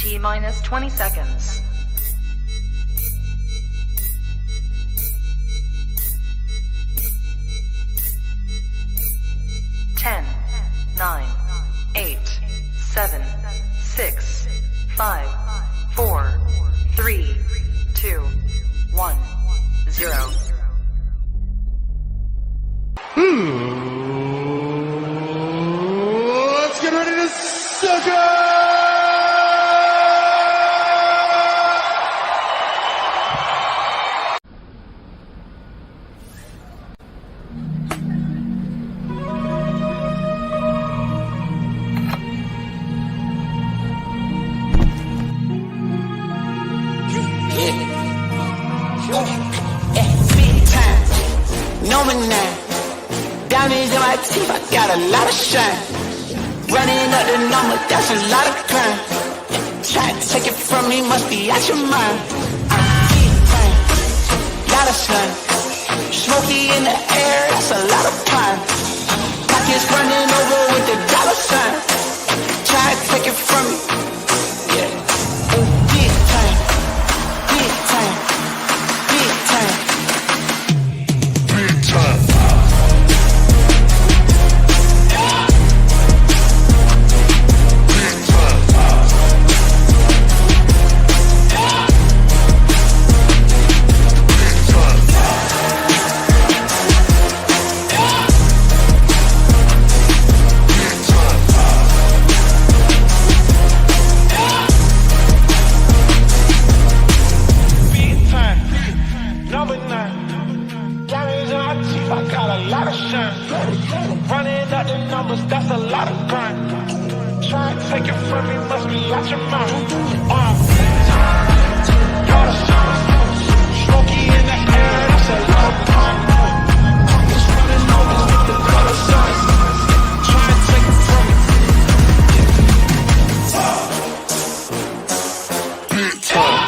T-minus 20 seconds. 10, 9, 8, 7, 6, 5, 4, 3, 2, 1, 0. Let's get ready to sucker! Diamonds in my teeth, I got a lot of shine. Running up the number, that's a lot of crime. Try to take it from me, must be out your mind. I'm big time, lot of sun. Smoky in the air, that's a lot of pine. Pockets running over with the dollar sign. Try to take it from me, yeah. Big time, big time, big time, Big time. running up the numbers, that's a lot of crime. Try and take it from me, must be out your mind. Lot of signs, smoky in the air, that's a lot of crime. Pockets running over with the dollar signs. Try and take it from me. Big time.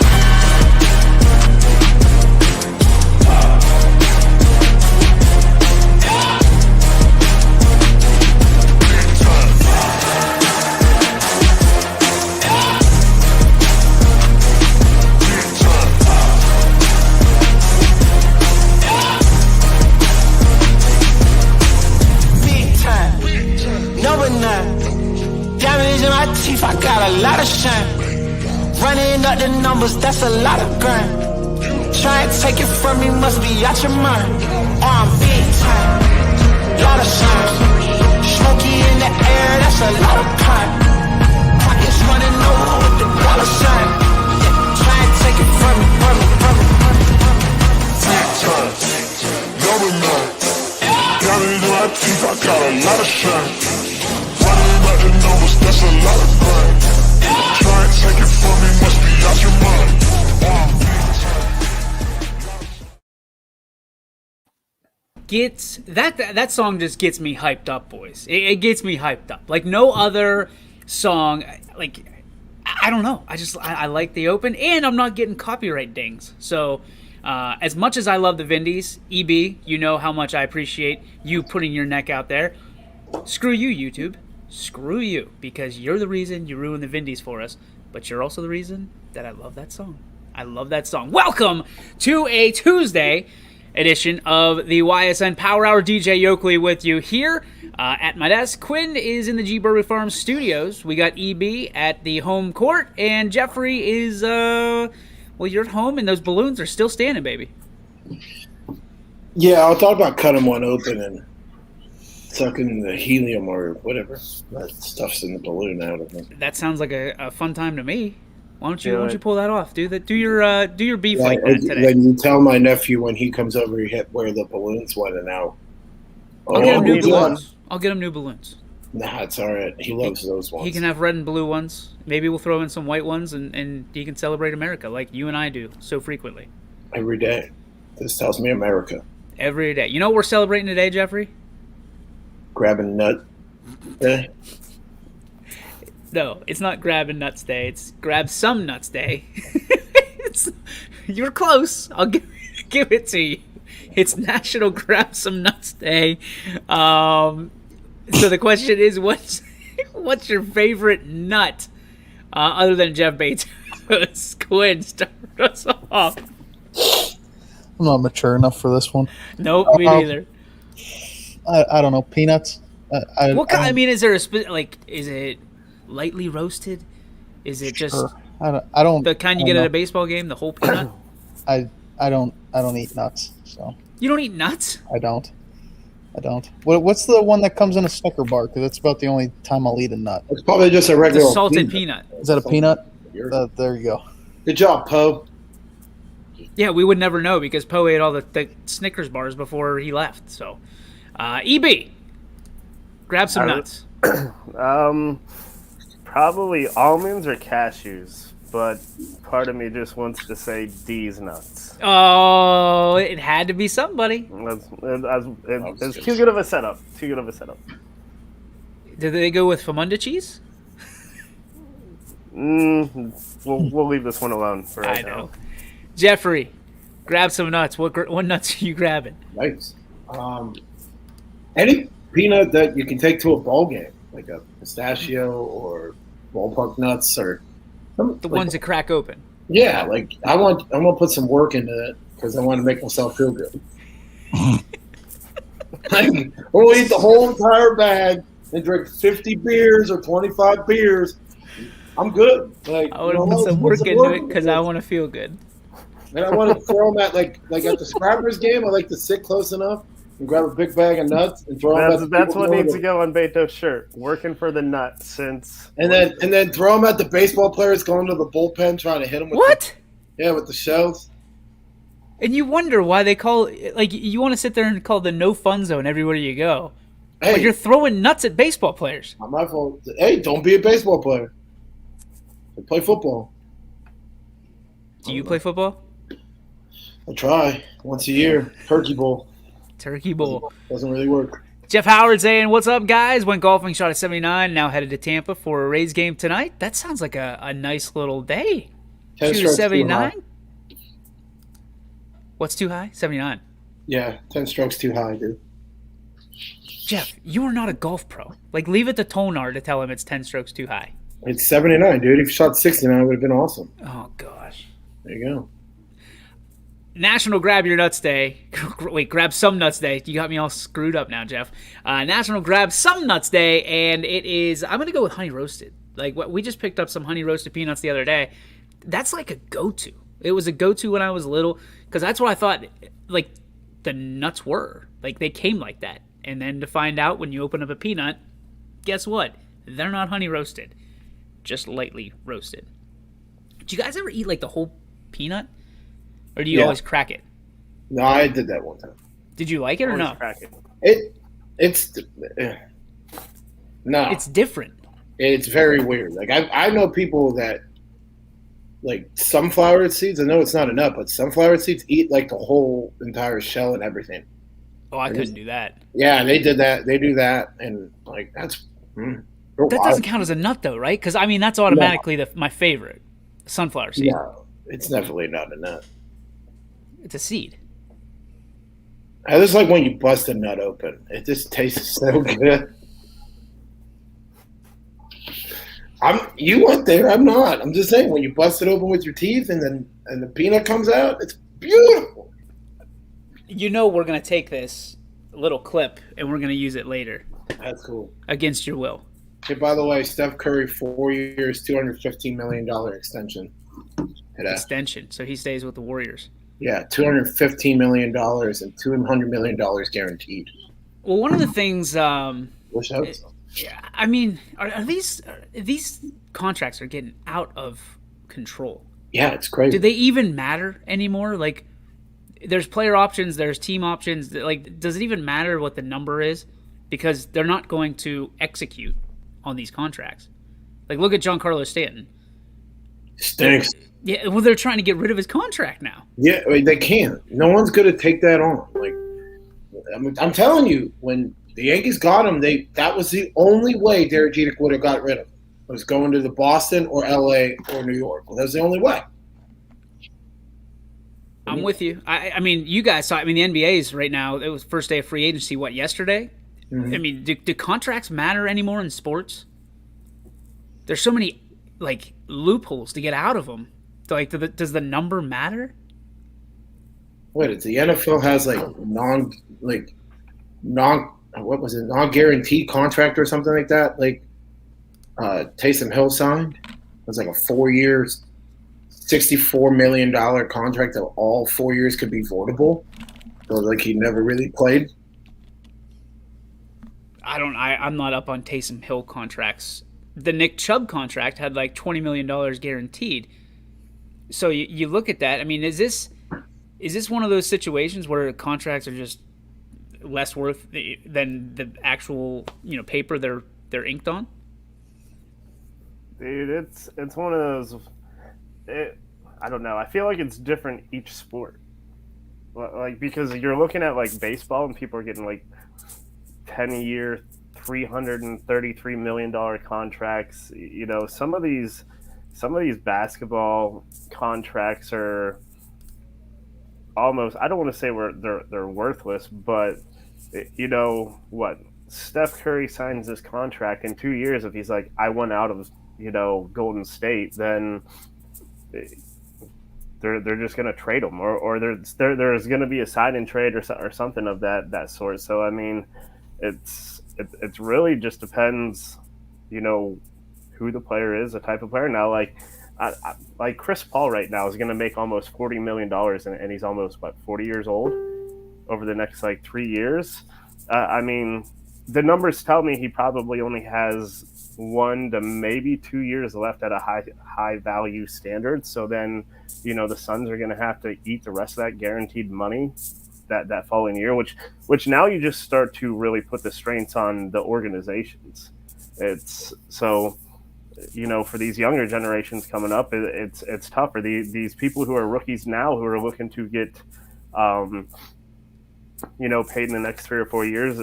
I got a lot of shine. Running up the numbers, that's a lot of grind. Try and take it from me, must be out your mind. I'm big time, lot of shine. Smoky in the air, that's a lot of crime. Pockets running over with the dollar sign. Try and take it from me, from me, from me, from me, from me. Big time. Number 9. Diamonds in my teeth, I got a lot of shine. Running up the numbers, that's a lot of grind. Try and take it from me, must be out your mind. That song just gets me hyped up, boys. It gets me hyped up like no other song. Like, I don't know. I like the open, and I'm not getting copyright dings. So as much as I love the Vindies, EB, you know how much I appreciate you putting your neck out there. Screw you, YouTube. Screw you, because you're the reason you ruined the Vindies for us, but you're also the reason that I love that song. I love that song. Welcome to a Tuesday edition of the YSN Power Hour. DJ Yoakley with you here at my desk. Quinn is in the G. Burbick Farms studios. We got EB at the home court, and Jeffrey is, well, you're at home, and those balloons are still standing, baby. Yeah, I thought about cutting one open and sucking the helium or whatever that stuff's in the balloon out of it. That sounds like a fun time to me. Why don't you pull that off? Do your beef like that today. Then you tell my nephew when he comes over where the balloons went and out. I'll get him new balloons. I'll get him new balloons. Nah, it's all right. He loves those ones. He can have red and blue ones. Maybe we'll throw in some white ones, and he can celebrate America like you and I do so frequently. Every day. This tells me America. Every day. You know what we're celebrating today, Jeffrey? Grabbing nut day? No, it's not grabbing nuts day. It's grab some nuts day. You're close. I'll give it to you. It's National Grab Some Nuts Day. So the question is, what's your favorite nut? Other than Jeff Bates, Quinn, start us off. I'm not mature enough for this one. Nope, me neither. I don't know. Peanuts. What kind? I mean, is there is it lightly roasted? Is it just I don't. the kind you get at a baseball game? The whole peanut? I don't eat nuts. So You don't eat nuts? I don't. What's the one that comes in a Snicker bar? Because that's about the only time I'll eat a nut. It's probably just a It's regular a salted peanut. Is that a peanut? There you go. Good job, Poe. Yeah, we would never know because Poe ate all the Snickers bars before he left. So, EB, grab some nuts. Probably almonds or cashews, but part of me just wants to say D's nuts. Oh, it had to be somebody. It's too good of a setup. Did they go with Famunda cheese? We'll leave this one alone for right I know. now. Jeffrey, grab some nuts. What nuts are you grabbing? Nice. Any peanut that you can take to a ball game, like a pistachio or ballpark nuts, or The ones that crack open. Yeah, like I'm gonna put some work into it because I want to make myself feel good. We'll eat the whole entire bag and drink 50 beers or 25 beers. I'm good. Like I want to put some work into it because I want to feel good. And I want to throw them at like at the Scrappers game. I like to sit close enough and grab a big bag of nuts and throw them. That's what needs to go on Beto's shirt. Working for the nuts since. And then throw them at the baseball players going to the bullpen trying to hit them with What? with the shells. And you wonder why they call you want to sit there and call the no fun zone everywhere you go. Hey, But you're throwing nuts at baseball players. not my fault. Hey, don't be a baseball player. Play football. Do you play football? I try once a year. Turkey bowl Turkey Bowl. doesn't really work. Jeff Howard saying, "What's up, guys? Went golfing, shot at 79. Now headed to Tampa for a Rays game tonight. That sounds like a nice little day. 10 Shoot strokes at too 79. high. What's too high? 79. Yeah, 10 strokes too high, dude. Jeff, you are not a golf pro. Leave it to Tonar to tell him it's 10 strokes too high. It's 79, dude. If you shot 69, it would have been awesome. Oh gosh. There you go. National Grab Your Nuts Day. Wait, Grab Some Nuts Day. You got me all screwed up now, Jeff. National Grab Some Nuts Day, and it is, I'm going to go with honey roasted. We just picked up some honey roasted peanuts the other day. That's like a go-to. It was a go-to when I was little, because that's what I thought, the nuts were. They came like that. And then to find out when you open up a peanut, guess what? They're not honey roasted. Just lightly roasted. Do you guys ever eat, the whole peanut? Or do you always crack it? No, I did that one time. Did you like it or no? It's no. It's different. It's very weird. I know people that sunflower seeds. I know it's not a nut, but sunflower seeds eat the whole entire shell and everything. Oh, I couldn't do that. Yeah, they did that. They do that, and that's. That doesn't count as a nut, though, right? Because that's automatically my favorite, sunflower seed. No, it's definitely not a nut. It's a seed. I just like when you bust a nut open. It just tastes so good. You went there. I'm not. I'm just saying when you bust it open with your teeth and the peanut comes out, it's beautiful. We're gonna take this little clip and we're gonna use it later. That's cool. Against your will. Hey, by the way, Steph Curry, 4 years, $215 million extension. Extension, so he stays with the Warriors. Yeah, $215 million and $200 million guaranteed. Well, one of the things. Wish I was. Yeah, I mean, are these contracts are getting out of control? Yeah, it's crazy. Do they even matter anymore? There's player options, there's team options. Does it even matter what the number is? Because they're not going to execute on these contracts. Look at Giancarlo Stanton. Stinks. Yeah, well, they're trying to get rid of his contract now. Yeah, they can't. No one's going to take that on. I'm telling you, when the Yankees got him, that was the only way Derek Jeter would have got rid of him. Was going to the Boston or LA or New York. Well, that was the only way. I'm with you. I mean, you guys saw. The NBA's right now. It was first day of free agency. What, yesterday? Mm-hmm. I mean, do contracts matter anymore in sports? There's so many like loopholes to get out of them. Like, does the number matter? What is the NFL has what was it, non-guaranteed contract or something like that? Like Taysom Hill signed. It was like a 4-year, $64 million contract that all 4 years could be voidable. So like he never really played. I'm not up on Taysom Hill contracts. The Nick Chubb contract had like $20 million guaranteed. So you look at that. I mean, is this one of those situations where contracts are just less worth than the actual paper they're inked on? Dude, it's one of those. I don't know. I feel like it's different each sport. Like, because you're looking at like baseball and people are getting like 10-year, $333 million contracts. Some of these basketball contracts are almost, I don't want to say they're worthless, but what? Steph Curry signs this contract in 2 years. If he's like, I want out of Golden State, then they're just going to trade him, or there's going to be a sign and trade or something of that sort. So I mean, it's really just depends, who the player is, the type of player. Now, like Chris Paul right now is going to make almost $40 million, and he's almost 40 years old over the next 3 years. I mean, the numbers tell me he probably only has 1 to maybe 2 years left at a high value standard. So then, the Suns are going to have to eat the rest of that guaranteed money that following year, which now you just start to really put the strains on the organizations. It's so, for these younger generations coming up, it's tougher. These people who are rookies now who are looking to get, paid in the next 3 or 4 years,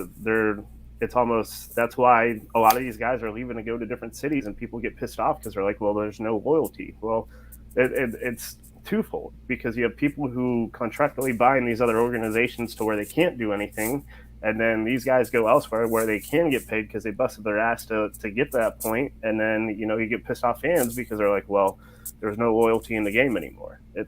that's why a lot of these guys are leaving to go to different cities, and people get pissed off because they're like, well, there's no loyalty. Well, it's twofold, because you have people who contractually buy in these other organizations to where they can't do anything, and then these guys go elsewhere where they can get paid because they busted their ass to get to that point, and then you get pissed off fans because they're like, well, there's no loyalty in the game anymore. And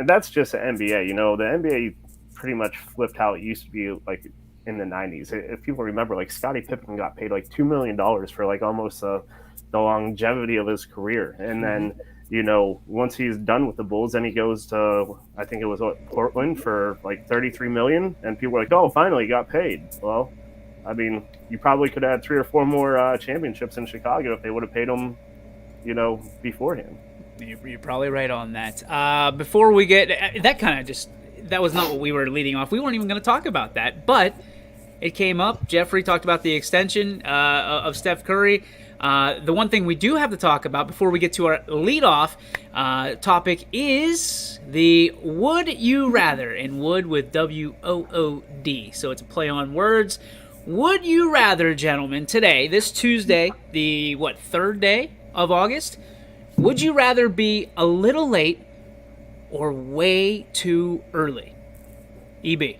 that's just the NBA. The NBA pretty much flipped how it used to be like in the 90s. If people remember, like Scottie Pippen got paid like $2 million for like almost the longevity of his career, and then once he's done with the Bulls, then he goes to, I think it was Portland for like $33 million, and people were like, oh, finally he got paid. Well, I mean, you probably could have had 3 or 4 more championships in Chicago if they would have paid him beforehand. You're probably right on that. Before we get that was not what we were leading off. We weren't even going to talk about that, but it came up. Jeffrey talked about the extension of Steph Curry. The one thing we do have to talk about before we get to our leadoff topic is the Would You Rather, and Wood with WOOD. So it's a play on words. Would you rather, gentlemen, today, this Tuesday, the 3rd day of August, would you rather be a little late or way too early? EB.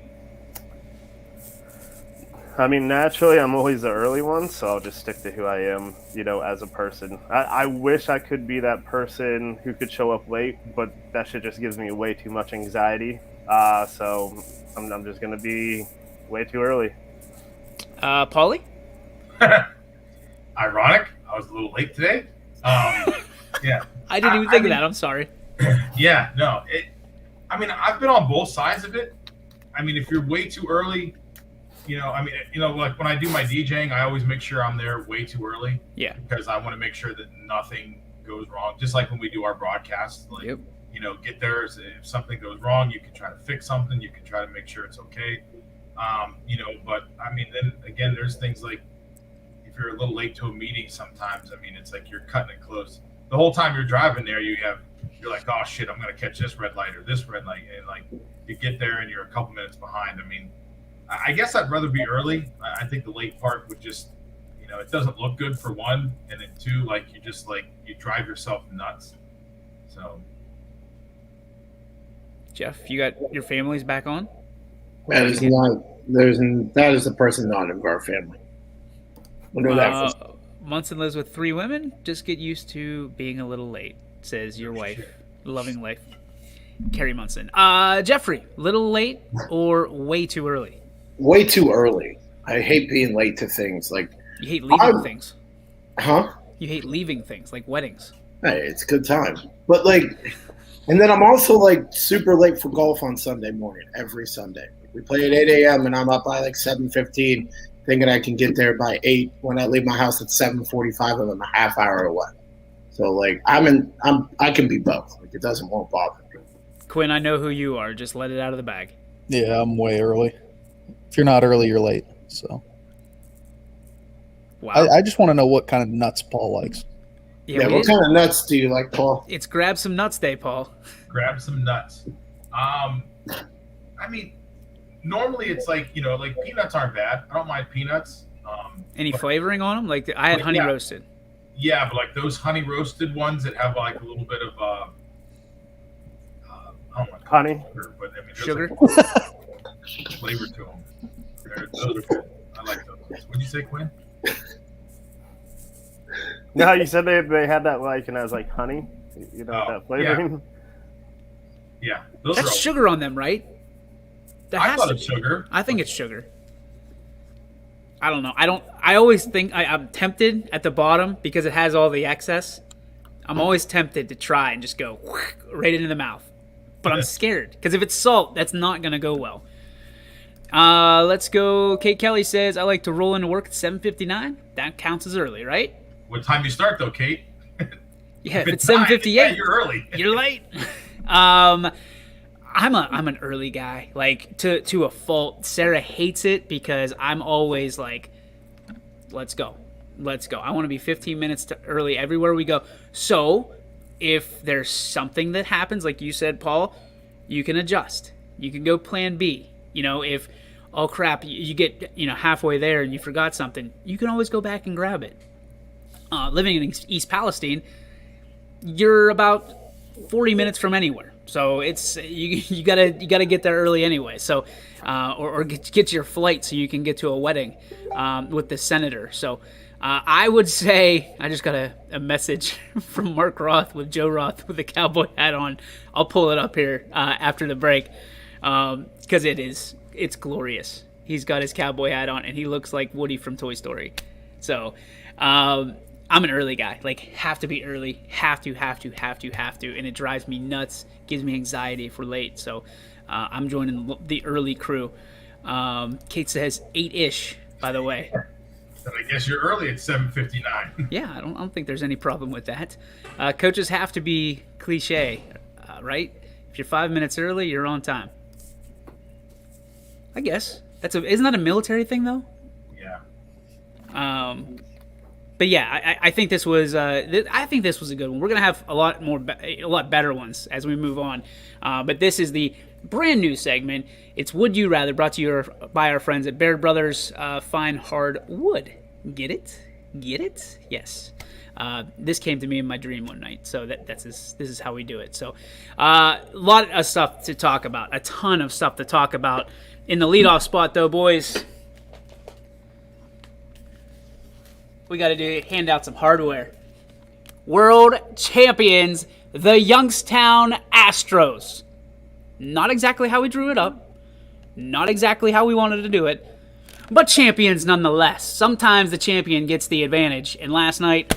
I mean, naturally, I'm always the early one, so I'll just stick to who I am, as a person. I wish I could be that person who could show up late, but that shit just gives me way too much anxiety. So I'm just going to be way too early. Paulie? Ironic. I was a little late today. Yeah. I didn't even think of that. I'm sorry. Yeah, no. I've been on both sides of it. I mean, if you're way too early, like when I do my DJing, I always make sure I'm there way too early. Yeah. Because I want to make sure that nothing goes wrong. Just like when we do our broadcasts, get there. If something goes wrong, you can try to fix something. You can try to make sure it's okay. But then again, there's things like if you're a little late to a meeting sometimes, it's like you're cutting it close. The whole time you're driving there, you're like, oh shit, I'm going to catch this red light or this red light. And like you get there and you're a couple minutes behind. I guess I'd rather be early. I think the late part would just, it doesn't look good for one. And then two, like you drive yourself nuts. So. Jeff, you got your family's back on? That is the person not in our family. Munson lives with 3 women. Just get used to being a little late, says your wife. Loving life. Carrie Munson. Jeffrey, little late or way too early? Way too early. I hate being late to things. Like, You hate leaving things. huh? You hate leaving things, like weddings. Hey, it's a good time. But like, and then I'm also like super late for golf on Sunday morning, every Sunday. We play at 8 a.m. and I'm up by like 7:15, thinking I can get there by 8. When I leave my house at 7:45, and I'm a half hour away. So like, I can be both. Like, won't bother me. Quinn, I know who you are. Just let it out of the bag. Yeah, I'm way early. If you're not early, you're late. So Wow. I just want to know what kind of nuts Paul likes. Yeah, what kind of nuts do you like, Paul? It's grab some nuts day, Paul. Grab some nuts. I mean, normally it's like, like peanuts aren't bad. I don't mind peanuts. Any flavoring on them? Like I had honey roasted. Yeah, but like those honey roasted ones that have like a little bit of I don't want Honey? sugar, but I mean, there's Sugar? like flavor to them. Those are good. I like those. What'd you say, Quinn? No, you said they had that and I was like honey, that flavoring. Yeah, those That's are all- sugar on them, right? That I has thought to it's be. sugar. I think it's sugar. I don't know. I always think I'm tempted at the bottom because it has all the excess. I'm always tempted to try and just go right into the mouth. But I'm scared because if it's salt, that's not going to go well. Let's go. Kate Kelly says, I like to roll into work at 7:59. That counts as early, right? What time you start though, Kate? Yeah, if it's 7:58, 7:58, you're early. You're late. I'm an early guy, like to a fault. Sarah hates it because I'm always like, let's go. I want to be 15 minutes early everywhere we go. So if there's something that happens, like you said, Paul, you can adjust. You can go plan B. If, oh crap, you get, halfway there and you forgot something, you can always go back and grab it. Living in East Palestine, you're about 40 minutes from anywhere. So it's you gotta get there early anyway. So or get your flight so you can get to a wedding with the senator. So I would say I just got a message from Mark Roth with Joe Roth with the cowboy hat on. I'll pull it up here after the break because it's glorious. He's got his cowboy hat on and he looks like Woody from Toy Story. So I'm an early guy. Like, have to be early. Have to. And it drives me nuts. Gives me anxiety if we're late. So I'm joining the early crew. Kate says 8-ish, by the way. So I guess you're early at 7:59. Yeah, I don't think there's any problem with that. Coaches have to be cliche, right? If you're 5 minutes early, you're on time. I guess. Isn't that a military thing, though? Yeah. But yeah, I think this was a good one. We're gonna have a lot better ones as we move on. But this is the brand new segment. It's Would You Rather, brought to you by our friends at Baird Brothers Fine Hardwood. Get it? Yes. This came to me in my dream one night, so this is how we do it. So a lot of stuff to talk about, a ton of stuff to talk about. In the leadoff spot, though, boys, we got to hand out some hardware. World champions, the Youngstown Astros. Not exactly how we drew it up. Not exactly how we wanted to do it. But champions nonetheless. Sometimes the champion gets the advantage. And last night,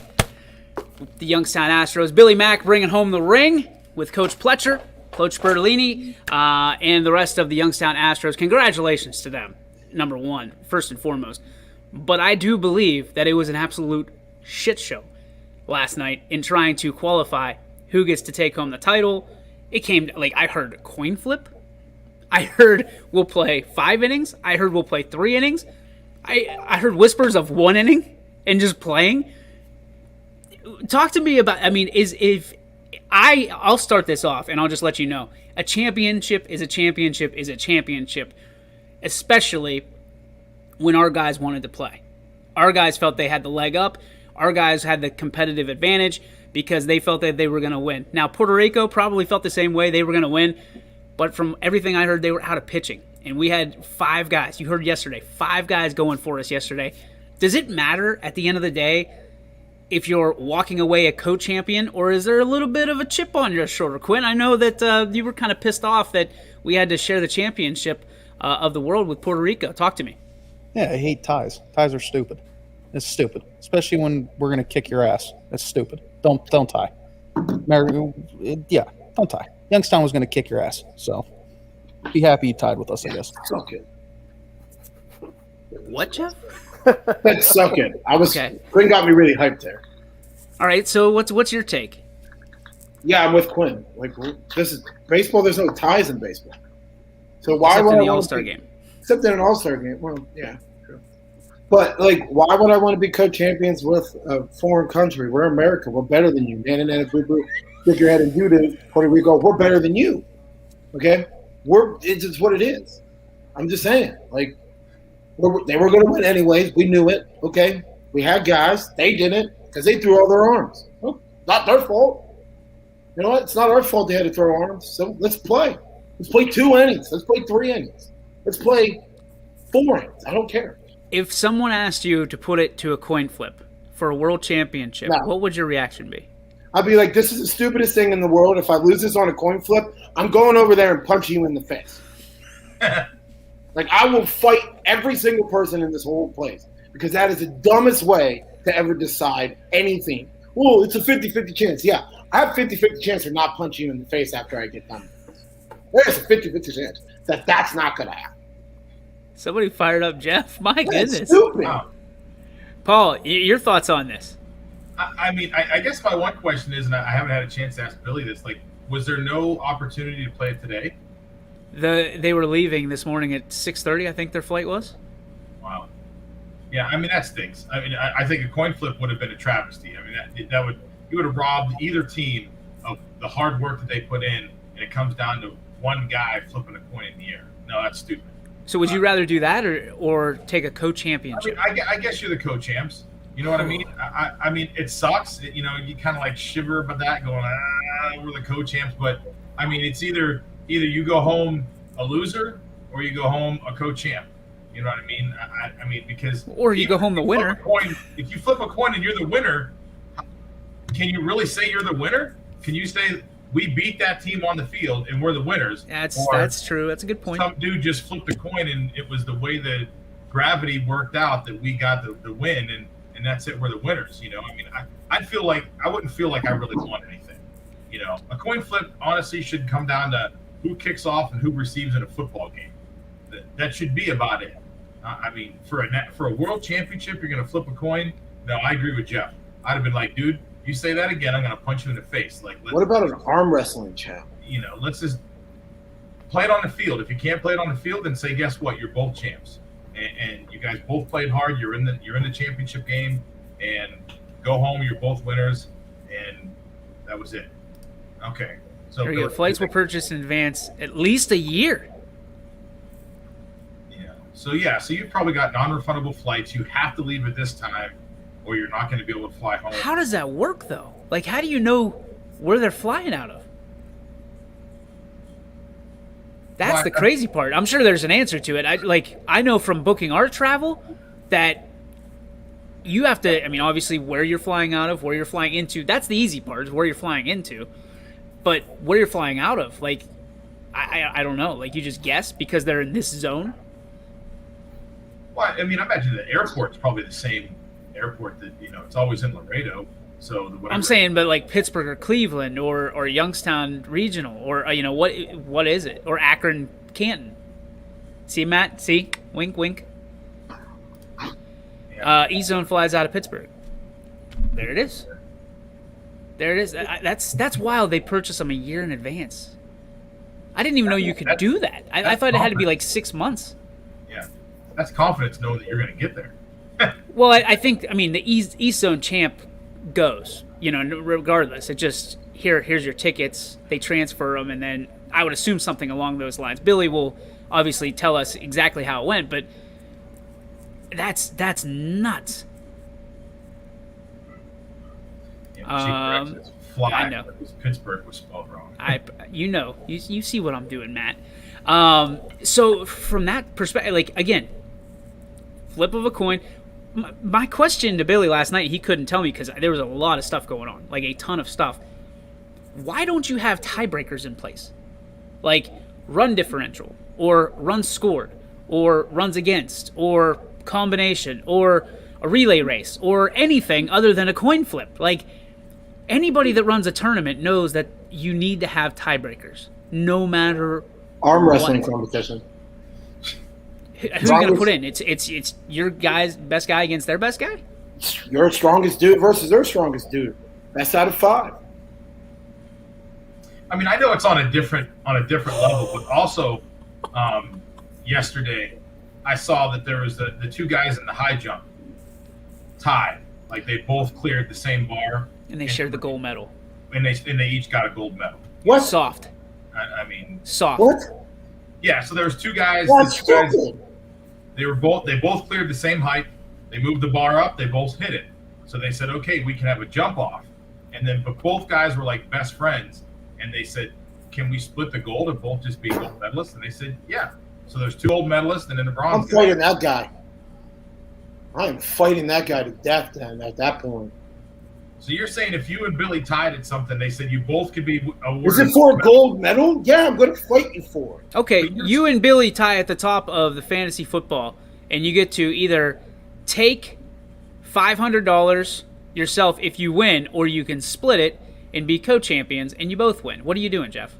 the Youngstown Astros, Billy Mack bringing home the ring with Coach Pletcher, Coach Bertolini, and the rest of the Youngstown Astros. Congratulations to them, number one, first and foremost. But I do believe that it was an absolute shit show last night in trying to qualify who gets to take home the title. It came, I heard a coin flip. I heard we'll play 5 innings. I heard we'll play 3 innings. I heard whispers of 1 inning and just playing. Talk to me about, I'll start this off and I'll just let you know. A championship is a championship is a championship, especially when our guys wanted to play. Our guys felt they had the leg up. Our guys had the competitive advantage because they felt that they were going to win. Now, Puerto Rico probably felt the same way. They were going to win. But from everything I heard, they were out of pitching. And we had 5 guys. You heard yesterday. 5 guys going for us yesterday. Does it matter at the end of the day if you're walking away a co-champion, or is there a little bit of a chip on your shoulder, Quinn? I know that you were kind of pissed off that we had to share the championship of the world with Puerto Rico. Talk to me. Yeah, I hate ties. Ties are stupid. It's stupid, especially when we're gonna kick your ass. That's stupid. Don't tie. Don't tie. Youngstown was gonna kick your ass, so be happy you tied with us, I guess. Suck it. What, Jeff? Let's suck it. Okay. Quinn got me really hyped there. All right, so what's your take? Yeah, I'm with Quinn. Like, this is baseball. There's no ties in baseball. So why Except would in I the wanna All-Star be- game. Except in an All-Star game. Well, yeah. True. But like, why would I want to be co-champions with a foreign country? We're America. We're better than you. Nana, boo-boo, stick your head and do this. Puerto Rico. We're better than you. Okay. It's just what it is. I'm just saying. Like, they were going to win anyways. We knew it. Okay. We had guys. They didn't because they threw all their arms. Well, not their fault. You know what? It's not our fault they had to throw arms. So let's play. Let's play 2 innings. Let's play 3 innings. Let's play 4 innings. I don't care. If someone asked you to put it to a coin flip for a world championship, No. what would your reaction be? I'd be like, this is the stupidest thing in the world. If I lose this on a coin flip, I'm going over there and punching you in the face. Like, I will fight every single person in this whole place because that is the dumbest way to ever decide anything. Well, it's a 50-50 chance. Yeah, I have 50-50 chance of not punching you in the face after I get done. There's a 50-50 chance that that's not going to happen. Somebody fired up Jeff. My That's goodness. stupid. Wow. Paul, your thoughts on this? I mean, I guess my one question is, and I haven't had a chance to ask Billy this, like, was there no opportunity to play it today? They were leaving this morning at 6:30, I think their flight was. Wow. Yeah, I mean, that stinks. I mean, I think a coin flip would have been a travesty. I mean, you would have robbed either team of the hard work that they put in, and it comes down to one guy flipping a coin in the air. No, that's stupid. So would you rather do that or take a I co-championship? mean, I guess you're the co-champs. You know what I mean? I mean, it sucks. You know, you kind of like shiver about that, going, we're the co-champs. But I mean, it's either you go home a loser or you go home a co-champ. You know what I mean? I mean, because Or you go home the winner. If you flip a coin and you're the winner, can you really say you're the winner? Can you say we beat that team on the field and we're the winners? That's true. That's a good point. Some dude just flipped a coin and it was the way that gravity worked out that we got the win and that's it. We're the winners. You know, I mean, I feel like I wouldn't feel like I really won anything. You know, a coin flip honestly should come down to who kicks off and who receives in a football game. That should be about it. I mean, for a world championship, you're going to flip a coin. No, I agree with Jeff. I'd have been like, dude, you say that again, I'm going to punch you in the face. Like, What about an arm wrestling champ? You know, let's just play it on the field. If you can't play it on the field, then say, guess what? You're both champs, and you guys both played hard. You're in the championship game, and go home. You're both winners, and that was it. Okay. So There you go. Flights were purchased in advance at least a year. Yeah. So you've probably got non-refundable flights. You have to leave at this time, or you're not going to be able to fly home. How does that work, though? Like, how do you know where they're flying out of? That's the crazy part. I'm sure there's an answer to it. I know from booking our travel that you have to, I mean, obviously where you're flying out of, where you're flying into, that's the easy part, is where you're flying into. But where you're flying out of, like, I don't know. Like, you just guess because they're in this zone? Well, I mean, I imagine the airport's probably the same airport that, you know, it's always in Laredo. So I'm saying, but like Pittsburgh or Cleveland or Youngstown Regional or, you know, what is it? Or Akron, Canton. See, Matt? See? Wink, wink. E-Zone flies out of Pittsburgh. There it is. There it is. That's wild. They purchased them a year in advance. I didn't even know you could do that. I thought it had to be like 6 months. Yeah. That's confidence knowing that you're going to get there. Well, I think, I mean, the East Zone champ goes, you know, regardless. It just, here's your tickets. They transfer them, and then I would assume something along those lines. Billy will obviously tell us exactly how it went, but that's nuts. Yeah, fly. I know. Pittsburgh was spelled wrong. You see what I'm doing, Matt. So from that perspective, like, again, flip of a coin. My question to Billy last night, he couldn't tell me because there was a lot of stuff going on, like a ton of stuff. Why don't you have tiebreakers in place? Like run differential, or runs scored, or runs against, or combination, or a relay race, or anything other than a coin flip. Like, anybody that runs a tournament knows that you need to have tiebreakers, no matter Arm wrestling what. competition. Who are you going to put in? It's your guy's best guy against their best guy? Your strongest dude versus their strongest dude. Best out of 5. I mean, I know it's on a different level, but also yesterday I saw that there was the two guys in the high jump tied. Like they both cleared the same bar, And they shared the gold medal. and they each got a gold medal. What? Soft. I mean, Soft. What? yeah. So there was two guys. That's the two guys stupid. they both cleared the same height. They moved the bar up. They both hit it. So they said, okay, we can have a jump off. And then, but both guys were like best friends. And they said, can we split the gold and both just be gold medalists? And they said, yeah. So there's 2 gold medalists and then the I'm bronze. fighting that guy. I'm fighting that guy to death then at that point. So you're saying if you and Billy tied at something, they said you both could be awarded. Is it for a gold medal? Yeah, I'm going to fight you for it. Okay, you and Billy tie at the top of the fantasy football, and you get to either take $500 yourself if you win, or you can split it and be co-champions, and you both win. What are you doing, Jeff?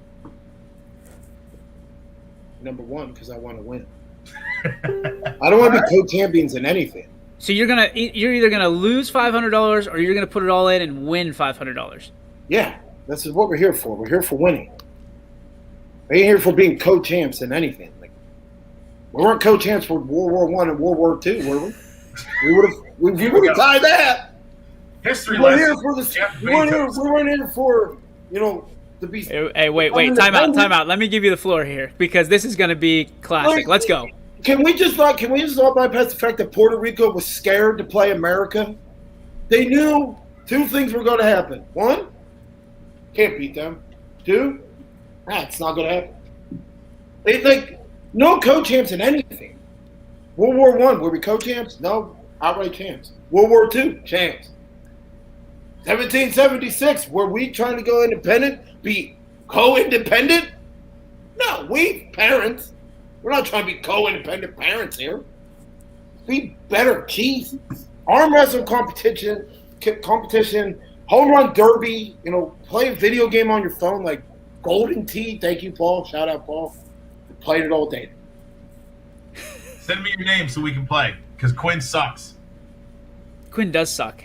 Number 1, because I want to win. I don't want to be co-champions in anything. So you're either gonna lose $500 or you're gonna put it all in and win $500. Yeah, this is what we're here for. We're here for winning. We ain't here for being co-champs in anything. Like, we weren't co-champs for World War I and World War II, were we? We would have tied that. History We weren't lesson. here for this. Jeff We weren't Bezos. here for, to be. Hey, wait, time out. Let me give you the floor here because this is gonna be classic. Let's go. Can we just not bypass the fact that Puerto Rico was scared to play America? They knew 2 things were going to happen. 1, can't beat them. 2, it's not going to happen. They think no co-champs in anything. World War I, were we co-champs? No, outright champs. World War II, champs. 1776, were we trying to go independent? Be co-independent? No, we parents. We're not trying to be co-independent parents here. Be better, jeez. Arm wrestling competition, home run derby, play a video game on your phone like Golden Tee. Thank you, Paul. Shout out, Paul. Played it all day. Send me your name so we can play, because Quinn sucks. Quinn does suck.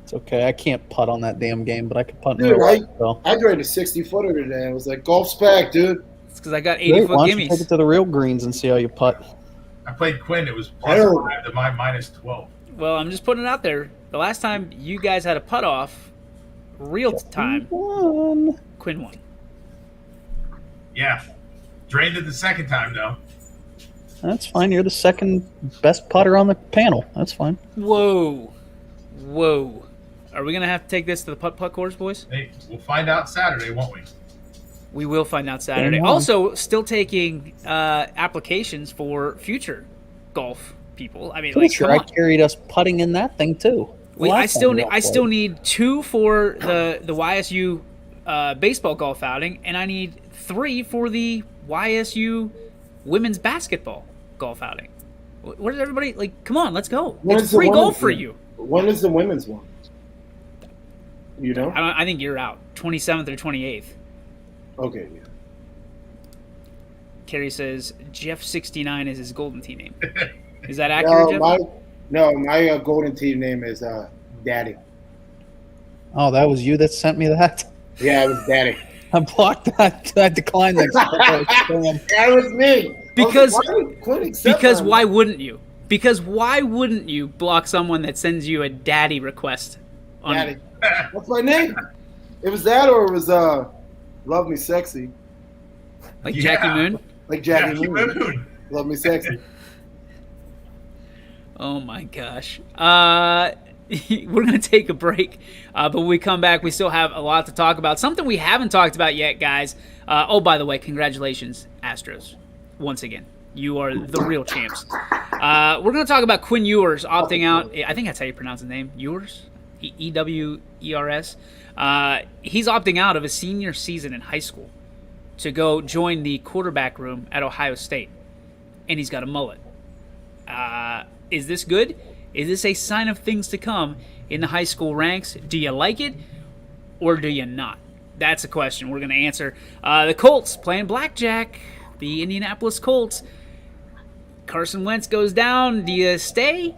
It's okay. I can't putt on that damn game, but I can putt in Dude, real life. So. I drained a 60-footer today. I was like, golf's back, dude. It's because I got Great, 80-foot why don't you take gimmies. it to the real greens and see how you putt? I played Quinn. It was Terrible. +5 to my -12. Well, I'm just putting it out there. The last time you guys had a putt off, real time, One. Quinn won. Yeah. Drained it the second time, though. That's fine. You're the second best putter on the panel. That's fine. Whoa. Are we gonna have to take this to the putt course, boys? Hey, we'll find out Saturday, won't we? We will find out Saturday. Game on. Also, still taking applications for future golf people. I mean, Pretty like, sure come I on. carried us putting in that thing too. I still need 2 for the YSU baseball golf outing, and I need 3 for the YSU women's basketball golf outing. What is everybody like? Come on, let's go. When's It's the free women's golf for one? you. When is the women's one? You know? I think you're out. 27th or 28th. Okay, yeah. Kerry says Jeff 69 is his Golden Tee name. Is that accurate, Jeff? My Golden Tee name is Daddy. Oh, that was you that sent me that? Yeah, it was Daddy. I blocked that. I declined that. That was me. Because- I was like, why would Quinn accept Because that? why wouldn't you? Because why wouldn't you block someone that sends you a daddy request? On Daddy. That's my name. It was that, or it was Love Me Sexy, Like Yeah. Jackie Moon? like Jackie Jackie Moon. Moon. Love Me Sexy. Oh my gosh. We're going to take a break, but when we come back, we still have a lot to talk about. Something we haven't talked about yet, guys. Oh, by the way, congratulations, Astros. Once again. You are the real champs. We're going to talk about Quinn Ewers opting out. I think that's how you pronounce his name. Ewers? Ewers. He's opting out of his senior season in high school to go join the quarterback room at Ohio State. And he's got a mullet. Is this good? Is this a sign of things to come in the high school ranks? Do you like it or do you not? That's a question we're going to answer. The Colts playing BlackJack. The Indianapolis Colts. Carson Wentz goes down. Do you stay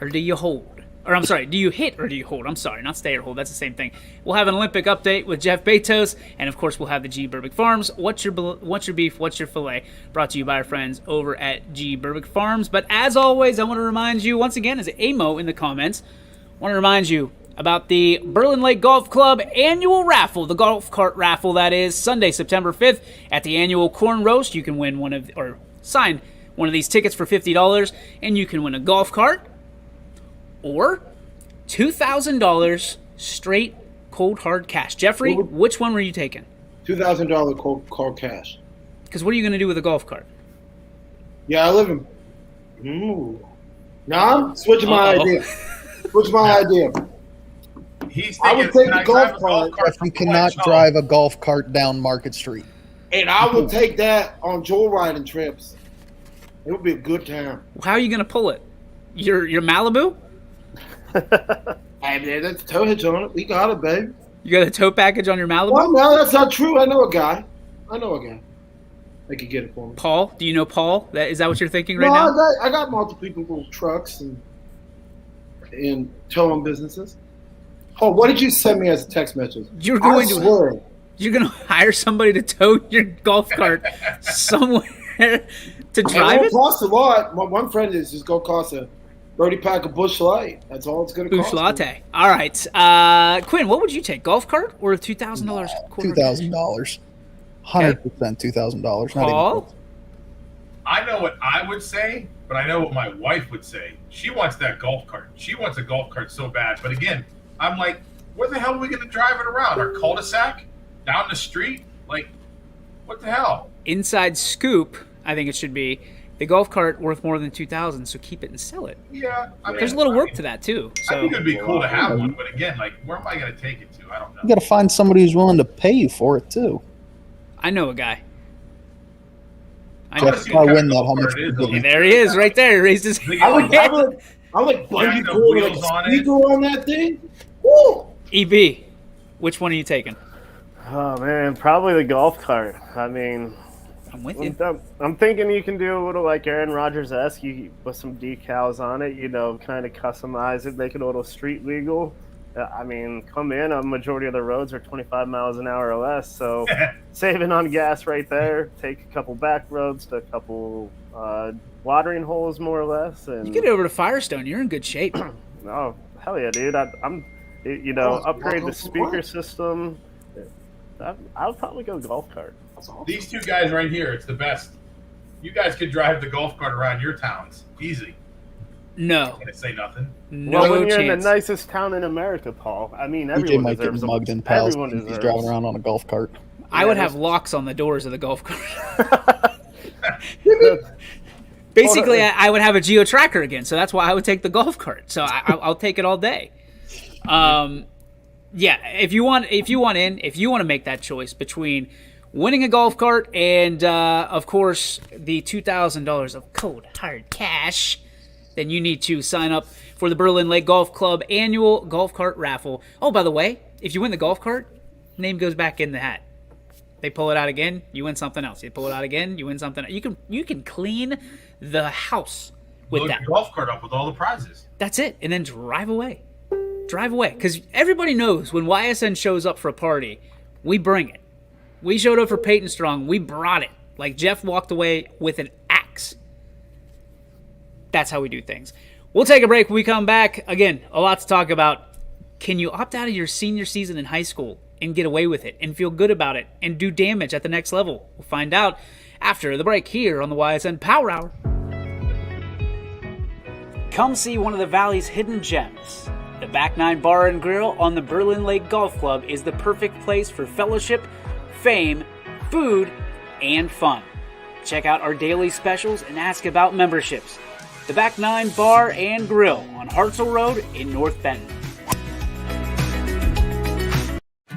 or do you hold? Or I'm sorry, do you hit or do you hold? I'm sorry, not stay or hold. That's the same thing. We'll have an Olympic update with Jeff Bezos, and of course we'll have the G Burbick Farms. What's your beef? What's your filet? Brought to you by our friends over at G Burbick Farms. But as always, I want to remind you once again, as Amo in the comments, I want to remind you about the Berlin Lake Golf Club annual raffle, the golf cart raffle that is Sunday, September 5th at the annual Corn Roast. You can win sign one of these tickets for $50, and you can win a golf cart. Or $2,000 straight cold hard cash. Jeffrey, which one were you taking? $2,000 cold cash. Because what are you going to do with a golf cart? Yeah, I live in. Ooh. Now I'm switching my idea. He's I thinking, would take "Can the I golf drive a cart." You cannot drive a golf cart down Market Street. And I would take that on joyriding trips. It would be a good time. How are you going to pull it? Your Malibu? Hey, man, that's tow hitch on it. We got it, babe. You got a tow package on your Malibu? Well, no, that's not true. I know a guy. They could get it for me. Paul? Do you know Paul? Is that what you're thinking right No, now? I got multiple people, trucks and towing businesses. Oh, what did you send me as a text message? You're going to hire somebody to tow your golf cart somewhere to drive it? It? Won't cost a lot. My one friend is just going to cost a 30-pack of Busch Light. That's all it's going to cost. Busch Latte. All right. Quinn, what would you take? Golf cart or $2,000? $2,000. 100% $2,000. Paul? I know what I would say, but I know what my wife would say. She wants that golf cart. She wants a golf cart so bad. But again, I'm like, where the hell are we going to drive it around? Our cul-de-sac? Down the street? Like, what the hell? Inside scoop, I think it should be. The golf cart worth more than $2,000, so keep it and sell it. Yeah, there's a little work to that too. So I think it'd be cool to have one, but again, like, where am I going to take it to? I don't know. You got to find somebody who's willing to pay you for it too. I know a guy. I win that. How much? There he is, right there. He raised his hand. I like bungee cord with like a speaker on that thing. Woo! EB, which one are you taking? Oh man, probably the golf cart. I mean, I'm with you. I'm thinking you can do a little like Aaron Rodgers-esque, with some decals on it, kind of customize it, make it a little street legal. I mean, come in, a majority of the roads are 25 miles an hour or less, so saving on gas right there. Take a couple back roads to a couple watering holes, more or less. And you get over to Firestone, you're in good shape. Oh, hell yeah, dude. I'm upgrade the speaker system. I'll probably go golf cart. These two guys right here, it's the best. You guys could drive the golf cart around your towns. Easy. No. Can't say nothing. No well, when you're chance. in the nicest town in America, Paul. I mean, DJ everyone might get deserves mugged in pals. Everyone He's deserves. driving around on a golf cart. I would have locks on the doors of the golf cart. Basically, I would have a geo tracker again, so that's why I would take the golf cart. So I'll take it all day. Yeah, if you want to make that choice between winning a golf cart and, of course, the $2,000 of cold hard cash, then you need to sign up for the Berlin Lake Golf Club annual golf cart raffle. Oh, by the way, if you win the golf cart, name goes back in the hat. They pull it out again, you win something else. You pull it out again, you win something else. You can clean the house with Load that. your golf cart up with all the prizes. That's it, and then drive away. Drive away, because everybody knows when YSN shows up for a party, we bring it. We showed up for Peyton Strong, we brought it. Like Jeff walked away with an axe. That's how we do things. We'll take a break when we come back. Again, a lot to talk about. Can you opt out of your senior season in high school and get away with it and feel good about it and do damage at the next level? We'll find out after the break here on the YSN Power Hour. Come see one of the Valley's hidden gems. The Back Nine Bar and Grill on the Berlin Lake Golf Club is the perfect place for fellowship, fame, food, and fun. Check out our daily specials and ask about memberships. The Back 9 Bar and Grill on Hartzell Road in North Benton.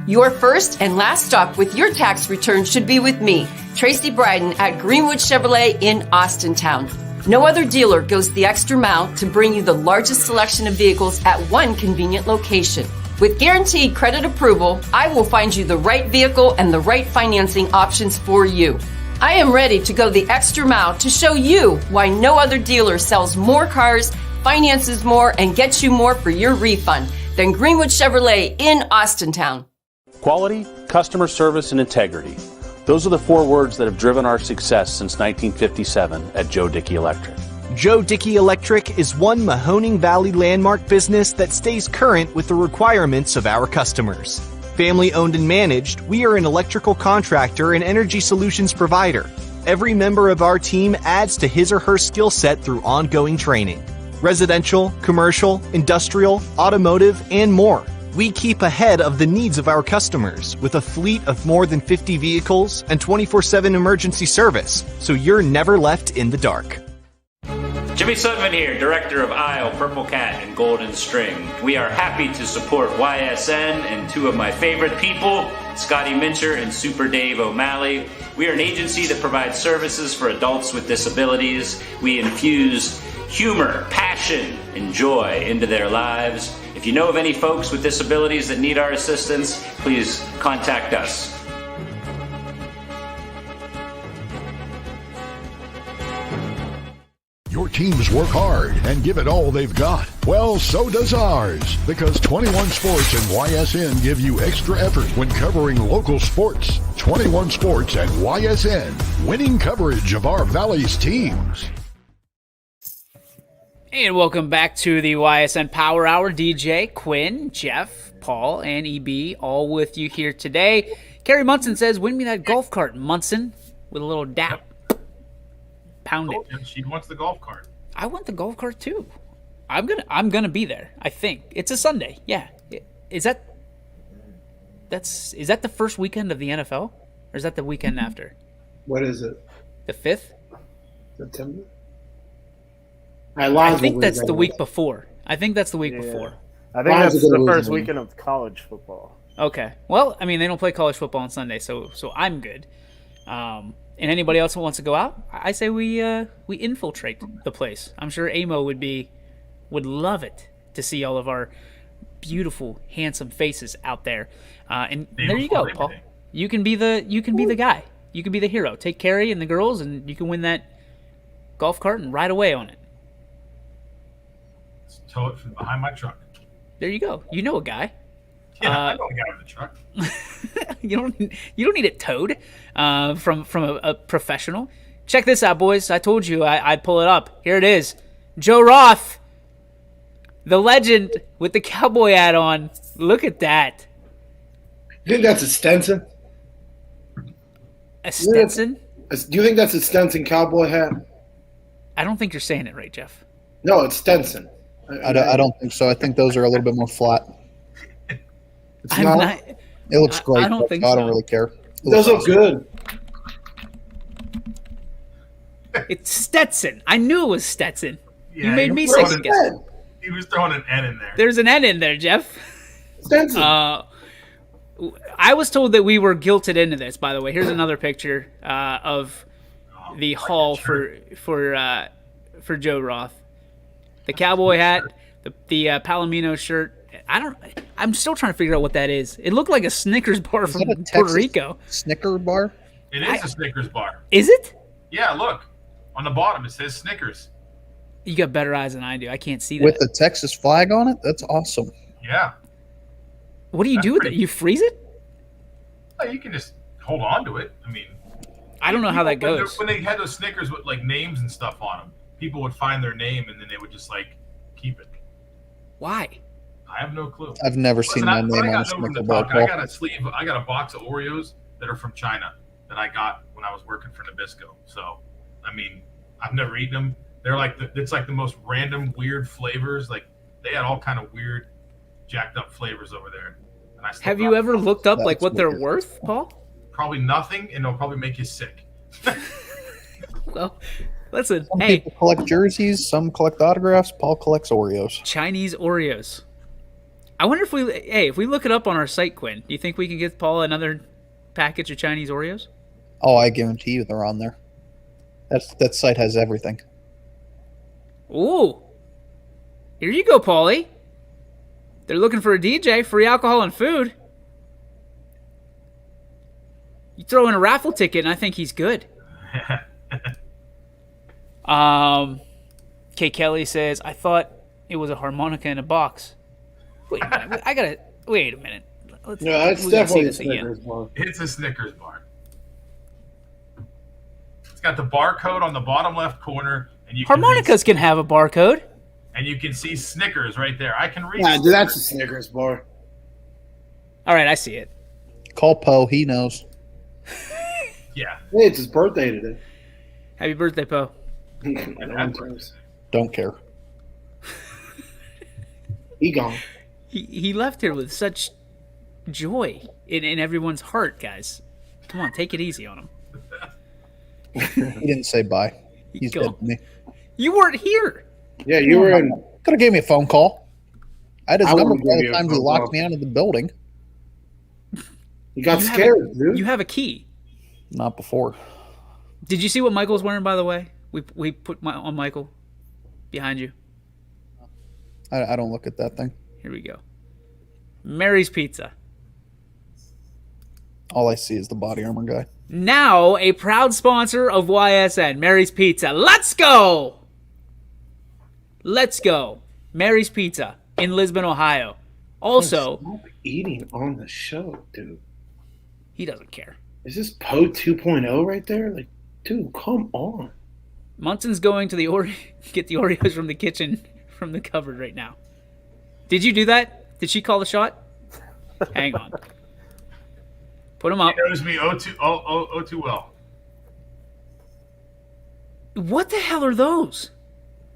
Your first and last stop with your tax return should be with me, Tracy Bryden at Greenwood Chevrolet in Austintown. No other dealer goes the extra mile to bring you the largest selection of vehicles at one convenient location. With guaranteed credit approval, I will find you the right vehicle and the right financing options for you. I am ready to go the extra mile to show you why no other dealer sells more cars, finances more, and gets you more for your refund than Greenwood Chevrolet in Austintown. Quality, customer service, and integrity. Those are the 4 words that have driven our success since 1957 at Joe Dickey Electric. Joe Dickey Electric is one Mahoning Valley landmark business that stays current with the requirements of our customers. Family owned and managed, we are an electrical contractor and energy solutions provider. Every member of our team adds to his or her skill set through ongoing training. Residential, commercial, industrial, automotive, and more. We keep ahead of the needs of our customers with a fleet of more than 50 vehicles and 24/7 emergency service, so you're never left in the dark. Jimmy Sutton here, Director of Isle, Purple Cat, and Golden String. We are happy to support YSN and 2 of my favorite people, Scotty Mincher and Super Dave O'Malley. We are an agency that provides services for adults with disabilities. We infuse humor, passion, and joy into their lives. If you know of any folks with disabilities that need our assistance, please contact us. Your teams work hard and give it all they've got. Well, so does ours, because 21 Sports and YSN give you extra effort when covering local sports. 21 Sports and YSN, winning coverage of our Valley's teams. And welcome back to the YSN Power Hour. DJ, Quinn, Jeff, Paul, and EB all with you here today. Kerry Munson says, win me that golf cart, Munson, with a little dap. Pound it. And she wants the golf cart. I want the golf cart too. I'm gonna be there. I think it's a Sunday. Yeah. Is that the first weekend of the NFL, or is that the weekend after? What is it? The 5th? September. I think that's the week before. I think that's the week before. I think that's the first weekend of college football. Okay. Well, I mean, they don't play college football on Sunday, so I'm good. And anybody else who wants to go out, I say we infiltrate the place. I'm sure Amo would love it to see all of our beautiful, handsome faces out there. And there you go, Paul. You can be the guy. You can be the hero. Take Carrie and the girls, and you can win that golf cart and ride away on it. Let's tow it from behind my truck. There you go. You know a guy. Yeah, I know a guy with a truck. You don't need it towed from a professional. Check this out, boys. I told you I'd pull it up. Here it is. Joe Roth, the legend with the cowboy hat on. Look at that. You think that's a Stetson? A Stetson? Do you think that's a Stetson cowboy hat? I don't think you're saying it right, Jeff. No, it's Stetson. I don't think so. I think those are a little bit more flat. It looks great. I don't think so. I don't really care. Those look good. It's Stetson. I knew it was Stetson. Yeah, you made me second guess. He was throwing an N in there. There's an N in there, Jeff. Stetson. I was told that we were guilted into this. By the way, here's another picture of the haul for Joe Roth. The cowboy hat, the Palomino shirt. I'm still trying to figure out what that is. It looked like a Snickers bar from Puerto Rico. Snicker bar? It is a Snickers bar. Is it? Yeah, look. On the bottom, it says Snickers. You got better eyes than I do. I can't see that. With the Texas flag on it? That's awesome. Yeah. What do you do with it? You freeze it? Well, you can just hold on to it. I mean, I don't know how that goes. When they had those Snickers with like names and stuff on them, people would find their name and then they would just like keep it. Why? I have no clue. I've never seen my name on a Snicker bar. I got a box of Oreos that are from China that I got when I was working for Nabisco. So, I mean, I've never eaten them. They're like it's like the most random, weird flavors. Like they had all kind of weird, jacked up flavors over there. And have you ever looked up like what they're worth, Paul? Probably nothing, and it'll probably make you sick. Well, listen, Some hey, people collect jerseys, some collect autographs. Paul collects Oreos. Chinese Oreos. I wonder if we look it up on our site, Quinn, do you think we can get Paul another package of Chinese Oreos? Oh, I guarantee you they're on there. That site has everything. Ooh. Here you go, Paulie. They're looking for a DJ, free alcohol and food. You throw in a raffle ticket, and I think he's good. Kay Kelly says, I thought it was a harmonica in a box. Wait a minute. Wait a minute. No, it's definitely a Snickers bar. It's a Snickers bar. It's got the barcode on the bottom left corner, and you harmonicas can have a barcode. And you can see Snickers right there. I can read. Yeah, dude, that's a Snickers bar. All right, I see it. Call Poe. He knows. Yeah. Hey, it's his birthday today. Happy birthday, Poe. Don't care. He gone. He left here with such joy in everyone's heart, guys. Come on, take it easy on him. He didn't say bye. He's dead to me. You weren't here. Yeah, you were in. Could have gave me a phone call. I had his number wouldn't all give the you a times he phone locked call. me out of the building. You got scared, dude. You have a key. Not before. Did you see what Michael's wearing, by the way? We put on Michael behind you. I don't look at that thing. Here we go. Mary's Pizza. All I see is the body armor guy. Now a proud sponsor of YSN, Mary's Pizza. Let's go! Let's go. Mary's Pizza in Lisbon, Ohio. Also, Stop eating on the show, dude. He doesn't care. Is this Poe 2.0 right there? Like, dude, come on. Munson's going to get the Oreos from the kitchen, from the cupboard right now. Did you do that? Did she call the shot? Hang on. Put them up. He knows me too well. What the hell are those?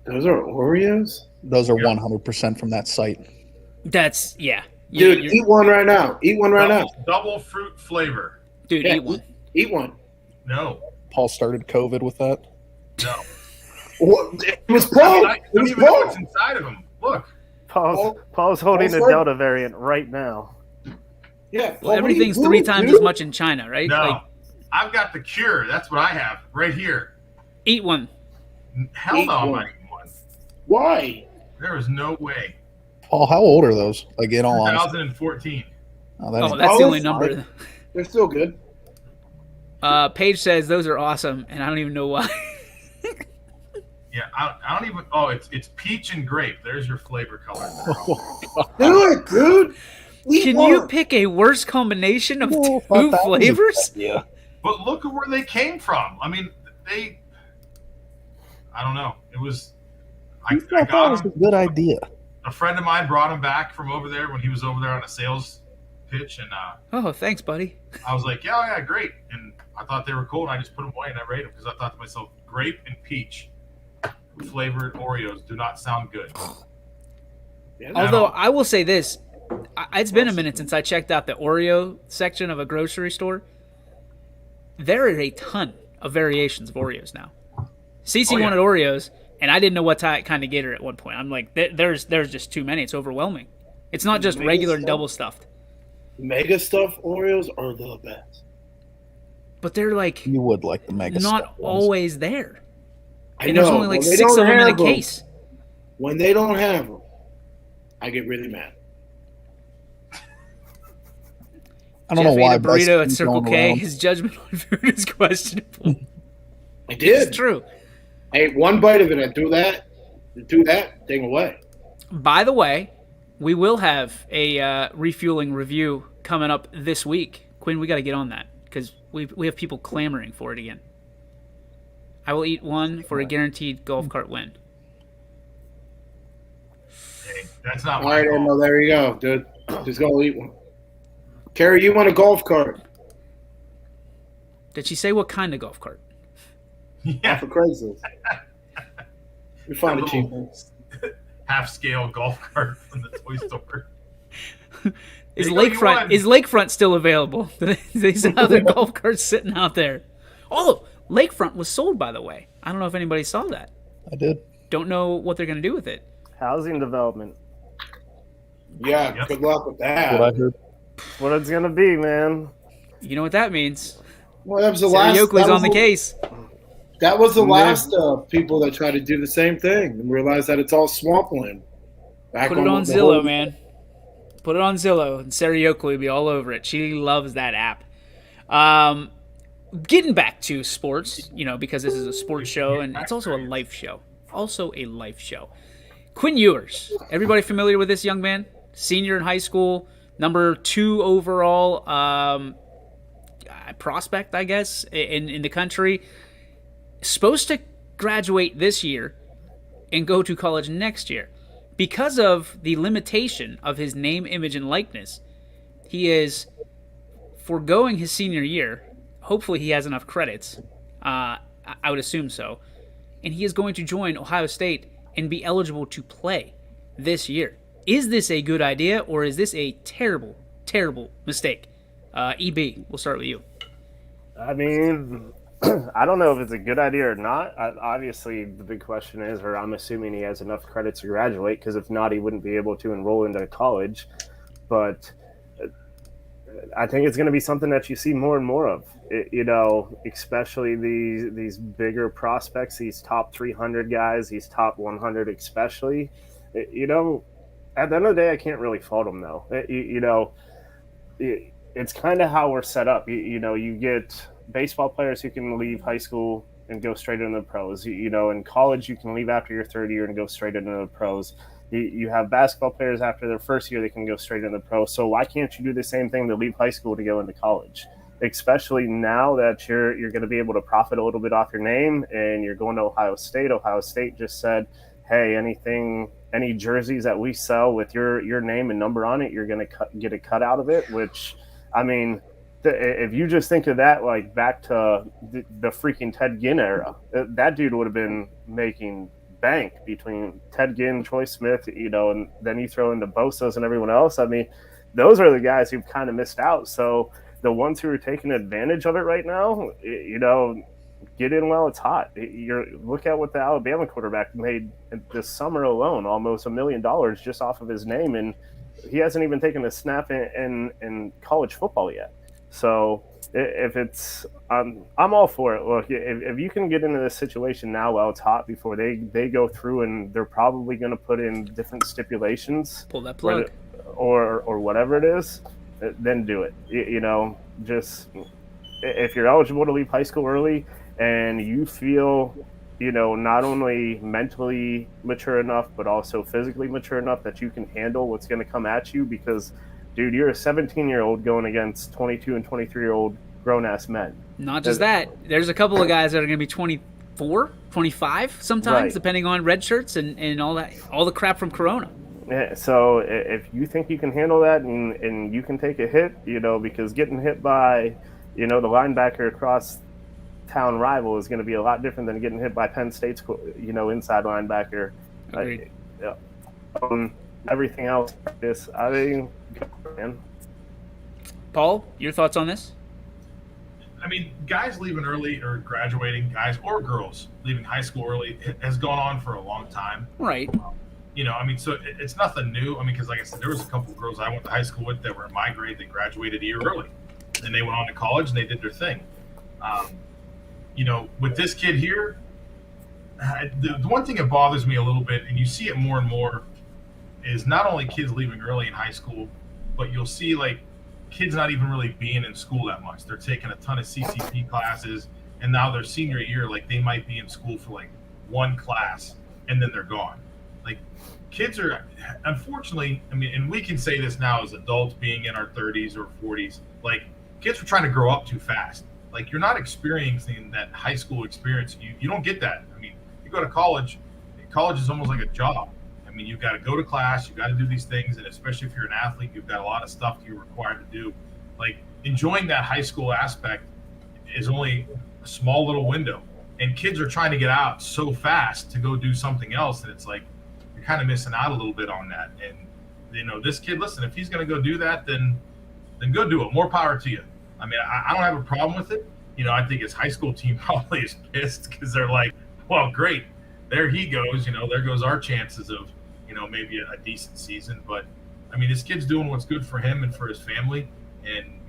Those are Oreos? Those are 100% from that site. That's, yeah. Dude, eat one right now. Eat one right now. Double fruit flavor. Dude, Yeah, eat one. Eat one. No. Paul started COVID with that. No. What? It was Poe. I It don't was even know Poe. what's inside of them. Look. Paul's holding the Paul's Delta variant right now. Yeah. Well, everything's 3 times as much in China, right? No. Like, I've got the cure. That's what I have right here. eat one. Hell Eat no, I'm one. not eating one. Why? There is no way. Paul, how old are those? Like, in all honesty. 2014. Oh, that Oh, ain't- that's the Oh, only it's number. fine. They're still good. Paige says those are awesome, and I don't even know why. Yeah, I don't even. Oh, it's peach and grape. There's your flavor color. Do it, dude. Eat Can one. you pick a worse combination of Oh, two that was a good flavors? idea. But look at where they came from. I mean, I don't know. It was. I thought that got was a them. good idea. A friend of mine brought him back from over there when he was over there on a sales pitch, and Oh, thanks, buddy. I was like, yeah, great. And I thought they were cool, and I just put them away and I rated them because I thought to myself, grape and peach flavored Oreos do not sound good. Yeah, Although I will say this, it's been a minute since I checked out the Oreo section of a grocery store. There are a ton of variations of Oreos now. Cece yeah. wanted Oreos, and I didn't know what kind to get her at one point. I'm like, there's just too many. It's overwhelming. It's not just Mega regular and stuff? double stuffed, Mega stuffed Oreos are the best. but they're like You would like the mega not stuffed ones. always there. I And know. there's only like when they 6 of don't them in a have 'em- case. When they don't have them, I get really mad. I don't Jeff know why. ate a but I burrito at keep Circle going K. around. His judgment on food is questionable. I did. It's true. I ate one bite of it. I threw that thing away. By the way, we will have a refueling review coming up this week. Quinn, we got to get on that because we have people clamoring for it again. I will eat one for a guaranteed golf cart win. Hey, that's not All my right, fault. Emma, there you go, dude. Just go eat one. Carrie, you want a golf cart? Did she say what kind of golf cart? Off of Craigslist. We found a cheap one. Little half-scale golf cart from the toy store. Is There you go, you won. Lakefront still available? These other golf carts sitting out there. Oh, Lakefront was sold, by the way. I don't know if anybody saw that. I did. Don't know what they're going to do with it. Housing development. Yeah, good luck with that. What I heard. What it's gonna be, man. You know what that means. Well, that was the Sarah last. Yoakley's that was on the case. That was the last people that tried to do the same thing and realized that it's all swampland. Put it on Zillow, man. Put it on Zillow, and Sarah Yoakley will be all over it. She loves that app. Getting back to sports, because this is a sports show, and it's also a life show. Quinn Ewers. Everybody familiar with this young man? Senior in high school, number 2 overall prospect, I guess, in the country. Supposed to graduate this year and go to college next year. Because of the limitation of his name, image, and likeness, he is foregoing his senior year. Hopefully he has enough credits. I would assume so. And he is going to join Ohio State and be eligible to play this year. Is this a good idea, or is this a terrible, terrible mistake? EB, we'll start with you. I mean, I don't know if it's a good idea or not. Obviously, the big question is, or I'm assuming he has enough credits to graduate, because if not, he wouldn't be able to enroll into college. But I think it's going to be something that you see more and more of, especially these bigger prospects, these top 300 guys, these top 100 especially. At the end of the day, I can't really fault them, though. It's kind of how we're set up. You get baseball players who can leave high school and go straight into the pros. In college, you can leave after your third year and go straight into the pros. You have basketball players after their first year, they can go straight into the pros. So why can't you do the same thing to leave high school to go into college? Especially now that you're going to be able to profit a little bit off your name, and you're going to Ohio State. Ohio State just said, hey, any jerseys that we sell with your name and number on it, you're going to get a cut out of it, which, I mean, if you just think of that, like back to the freaking Ted Ginn era, that dude would have been making bank between Ted Ginn, Troy Smith, and then you throw in the Bosos and everyone else. I mean, those are the guys who've kind of missed out. So the ones who are taking advantage of it right now, get in while it's hot. Look at what the Alabama quarterback made this summer alone, almost $1 million just off of his name, and he hasn't even taken a snap in college football yet. So if it's, I'm all for it. Look, if you can get into this situation now while it's hot before they go through, and they're probably going to put in different stipulations, pull that plug, or whatever it is, then do it. Just if you're eligible to leave high school early and you feel, not only mentally mature enough, but also physically mature enough that you can handle what's going to come at you, because dude, you're a 17-year-old going against 22 and 23-year-old grown-ass men. Not just that. There's a couple of guys that are going to be 24, 25 sometimes, right, depending on red shirts and all that, all the crap from Corona. Yeah, so if you think you can handle that and you can take a hit, because getting hit by, the linebacker across town rival is going to be a lot different than getting hit by Penn State's, inside linebacker. Agreed. Everything else, I think, man. Paul, your thoughts on this? I mean, guys leaving early or graduating, guys or girls leaving high school early has gone on for a long time. Right. So it's nothing new. I mean, because like I said, there was a couple of girls I went to high school with that were in my grade. They graduated a year early. And they went on to college and they did their thing. With this kid here, the one thing that bothers me a little bit, and you see it more and more, is not only kids leaving early in high school, but you'll see like kids not even really being in school that much. They're taking a ton of CCP classes, and now their senior year, like they might be in school for like one class and then they're gone. Like kids are, unfortunately, I mean, and we can say this now as adults being in our 30s or 40s, like kids are trying to grow up too fast. Like you're not experiencing that high school experience. You don't get that. I mean, you go to college is almost like a job. I mean, you've got to go to class, you've got to do these things, and especially if you're an athlete, you've got a lot of stuff you're required to do. Like enjoying that high school aspect is only a small little window, and kids are trying to get out so fast to go do something else, and it's like you're kind of missing out a little bit on that. And this kid, listen, if he's going to go do that, then go do it. More power to you. I mean, I don't have a problem with it. I think his high school team probably is pissed because they're like, well, great. There he goes. There goes our chances of, maybe a decent season. But, I mean, this kid's doing what's good for him and for his family. And,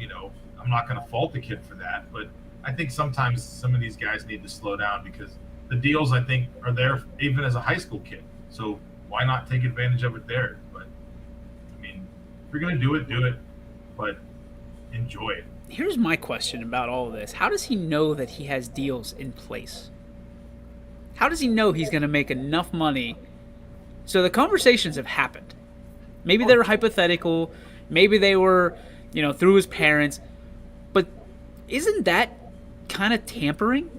I'm not going to fault the kid for that. But I think sometimes some of these guys need to slow down because the deals, I think, are there even as a high school kid. So why not take advantage of it there? But, I mean, if you're going to do it, but enjoy it. Here's my question about all of this. How does he know that he has deals in place? How does he know he's going to make enough money? So the conversations have happened. Maybe they were hypothetical. Maybe they were, through his parents. But isn't that kind of tampering?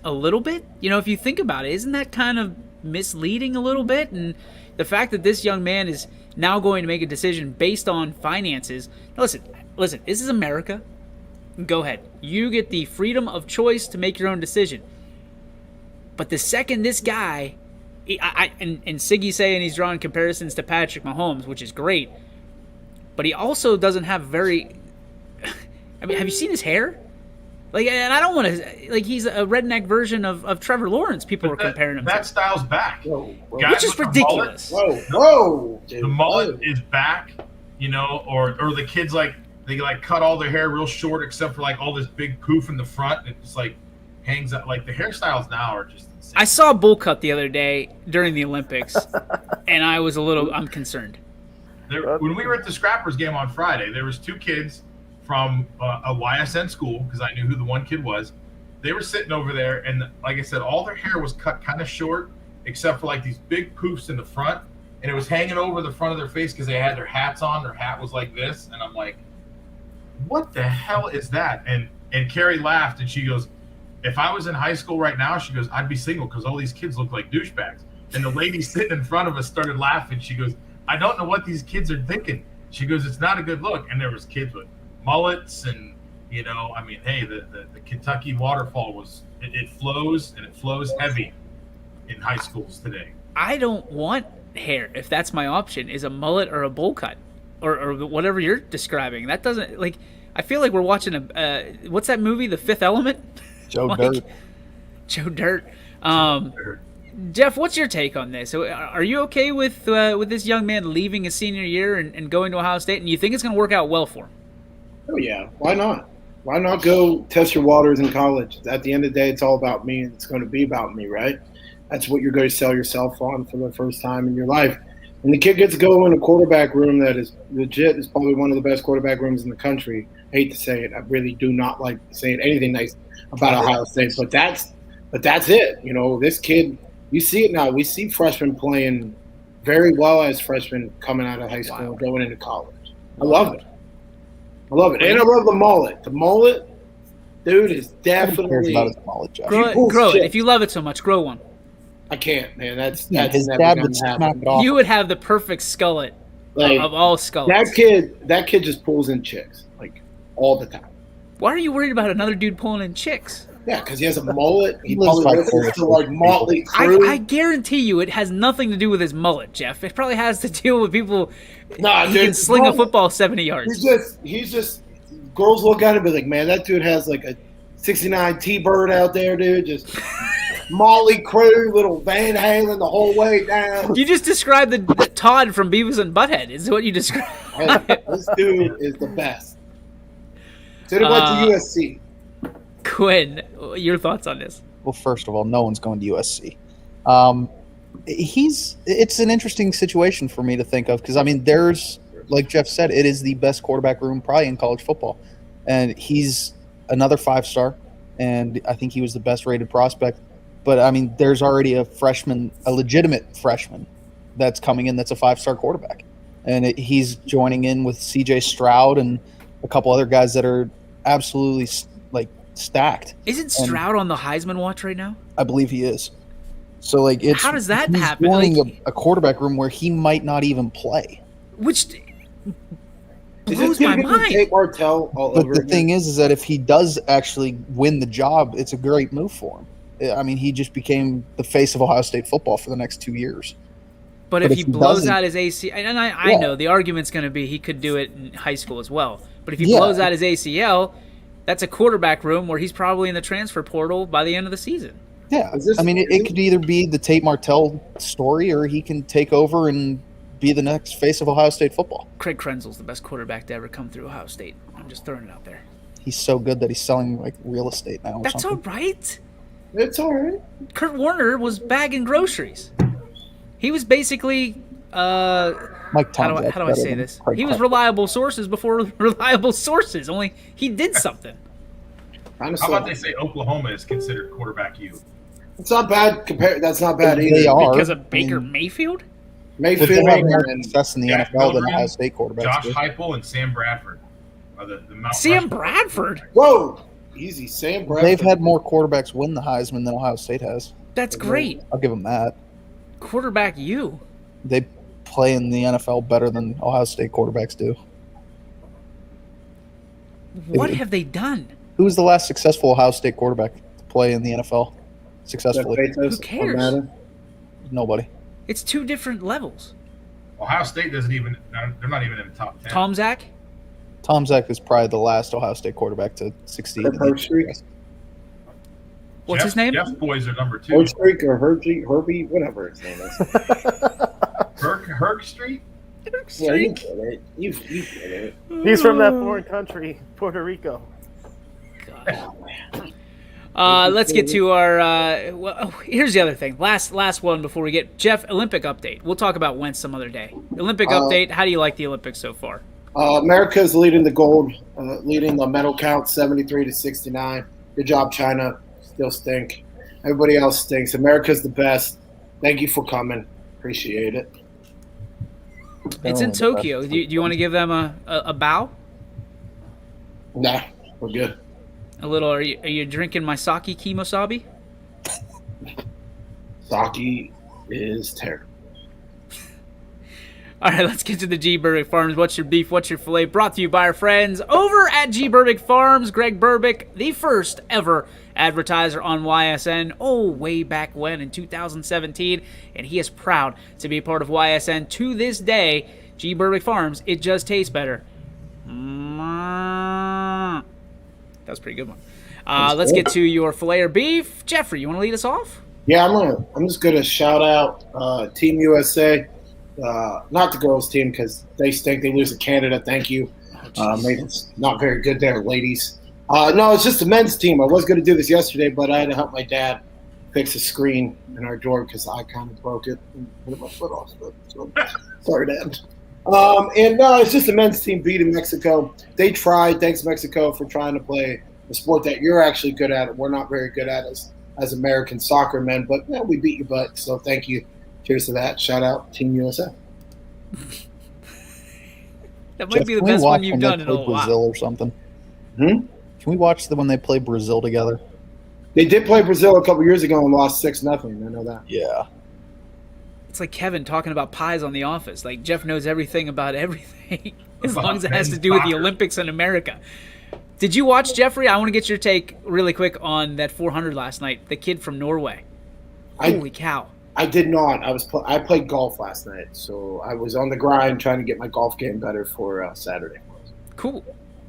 A little bit? If you think about it, isn't that kind of misleading a little bit? And the fact that this young man is now going to make a decision based on finances. Now listen, this is America. Go ahead. You get the freedom of choice to make your own decision. But the second this guy, and Siggy's saying he's drawing comparisons to Patrick Mahomes, which is great, but he also doesn't have very... I mean, have you seen his hair? And I don't want to... he's a redneck version of Trevor Lawrence, people are comparing him to. That style's back. Whoa. Which is ridiculous. Whoa. Dude, the mullet is back, or the kids, they cut all their hair real short except for, all this big poof in the front. And it just, hangs out. The hairstyles now are just insane. I saw a bowl cut the other day during the Olympics, and I'm concerned. When we were at the Scrappers game on Friday, there was two kids from a YSN school, because I knew who the one kid was. They were sitting over there, and like I said, all their hair was cut kind of short, except for these big poofs in the front, and it was hanging over the front of their face because they had their hats on. Their hat was like this, and I'm like, what the hell is that? And Carrie laughed, and she goes, if I was in high school right now, she goes, I'd be single because all these kids look like douchebags. And the lady sitting in front of us started laughing. She goes, I don't know what these kids are thinking. She goes, it's not a good look. And there was kids with mullets and, hey, the Kentucky waterfall it flows, and it flows heavy in high schools today. I don't want hair if that's my option, is a mullet or a bowl cut or whatever you're describing. That doesn't, I feel like we're watching what's that movie, The Fifth Element? Joe Dirt. Joe Dirt. Jeff, what's your take on this? Are you okay with this young man leaving his senior year and going to Ohio State, and you think it's going to work out well for him? Oh, yeah. Why not? Why not go test your waters in college? At the end of the day, it's all about me, and it's going to be about me, right? That's what you're going to sell yourself on for the first time in your life. And the kid gets to go in a quarterback room that is legit. It's probably one of the best quarterback rooms in the country. I hate to say it. I really do not like saying anything nice about Ohio State, but that's it. This kid, you see it now. We see freshmen playing very well as freshmen coming out of high school and going into college. I love it. And I love the mullet. The mullet, dude, is definitely about his mullet, Josh. Grow it. If you love it so much, grow one. I can't, man. That's his never dad gonna would happen. smack it off. You would have the perfect skullet of all skullets. That kid just pulls in chicks all the time. Why are you worried about another dude pulling in chicks? Yeah, because he has a mullet. He lives probably listens to Motley Crue. I guarantee you it has nothing to do with his mullet, Jeff. It probably has to deal with people. Nah, he dude, can sling a football 70 yards. He's just girls look at him and be like, man, that dude has a 69 T-Bird out there, dude. Just Motley Crue, little Van Halen the whole way down. You just described the Todd from Beavis and Butthead. Is what you described. Hey, this dude is the best. So he went to USC. Quinn, your thoughts on this? Well, first of all, no one's going to USC. It's an interesting situation for me to think of because, there's, like Jeff said, it is the best quarterback room probably in college football. And he's another 5-star, and I think he was the best rated prospect. But, there's already a legitimate freshman that's coming in that's a 5-star quarterback. And he's joining in with C.J. Stroud and a couple other guys that are absolutely, stacked. Isn't Stroud on the Heisman watch right now? I believe he is. So it's how does that happen? Joining a quarterback room where he might not even play, which blows my mind. Tate Martell all but over the thing is that if he does actually win the job, it's a great move for him. He just became the face of Ohio State football for the next 2 years. But if he blows out his ACL, and I know the argument's going to be he could do it in high school as well. But if he blows out his ACL, that's a quarterback room where he's probably in the transfer portal by the end of the season. Yeah, I mean, it could either be the Tate Martell story, or he can take over and be the next face of Ohio State football. Craig Krenzel's the best quarterback to ever come through Ohio State. I'm just throwing it out there. He's so good that he's selling like real estate now. That's all right. It's all right. Kurt Warner was bagging groceries. He was basically Mike Tomczak, how do I say this? He was reliable sources before reliable sources. Only he did something. How about they say Oklahoma is considered quarterback U? It's not bad. That's not bad either. They are. Because of Baker Mayfield? Mayfield and success in the NFL than Ohio State quarterbacks. Josh Heupel and Sam Bradford are the Mount Sam Rushmore. Bradford? Whoa. Easy. Sam Bradford. They've had more quarterbacks win the Heisman than Ohio State has. That's great. I'll give them that. Quarterback U. They play in the NFL better than Ohio State quarterbacks do. What have they done? Who was the last successful Ohio State quarterback to play in the NFL successfully? Who cares? Nobody. It's two different levels. Ohio State doesn't even – they're not even in the top 10. Tomczak is probably the last Ohio State quarterback to succeed. What's his name? Jeff's boys are number 2. Herb Streak or Herbie, whatever his name is. Herc Street? Yeah, you get it. You get it. He's from that foreign country, Puerto Rico. Let's get to our. Here's the other thing. Last one before we get Jeff. Olympic update. We'll talk about Wentz some other day. Olympic update. How do you like the Olympics so far? America's leading the gold, leading the medal count 73-69. Good job, China. Still stink. Everybody else stinks. America's the best. Thank you for coming. Appreciate it. It's in Tokyo. Do you want to give them a bow? Nah, we're good. A little. Are you drinking my sake kimosabi? Sake is terrible. All right, let's get to the G. Burbick Farms. What's your beef? What's your filet? Brought to you by our friends over at G. Burbick Farms. Greg Burbick, the first ever advertiser on YSN, way back when in 2017, and he is proud to be a part of YSN to this day. G. Burbick Farms, it just tastes better. That was a pretty good one. Let's get to your filet or beef. Jeffrey, you want to lead us off? Yeah, I'm just gonna shout out Team USA. Not the girls' team because they stink. They lose to Canada. Thank you. It's not very good there, ladies. No, it's just the men's team. I was going to do this yesterday, but I had to help my dad fix a screen in our door because I kind of broke it and put my foot off. So, sorry, Dad. And no, it's just the men's team beating Mexico. They tried. Thanks, Mexico, for trying to play the sport that you're actually good at. We're not very good at as American soccer men, but we beat your butt. So thank you. Cheers to that. Shout out Team USA. That might be the best one you've done in a while. Brazil or something. Can we watch when they play Brazil together? They did play Brazil a couple years ago and lost 6-0. I know that. Yeah. It's like Kevin talking about pies on The Office. Like Jeff knows everything about everything as long as it has to do with the Olympics in America. Did you watch, Jeffrey? I want to get your take really quick on that 400 last night. The kid from Norway. Holy cow. I did not. I played golf last night, so I was on the grind trying to get my golf game better for Saturday. Cool.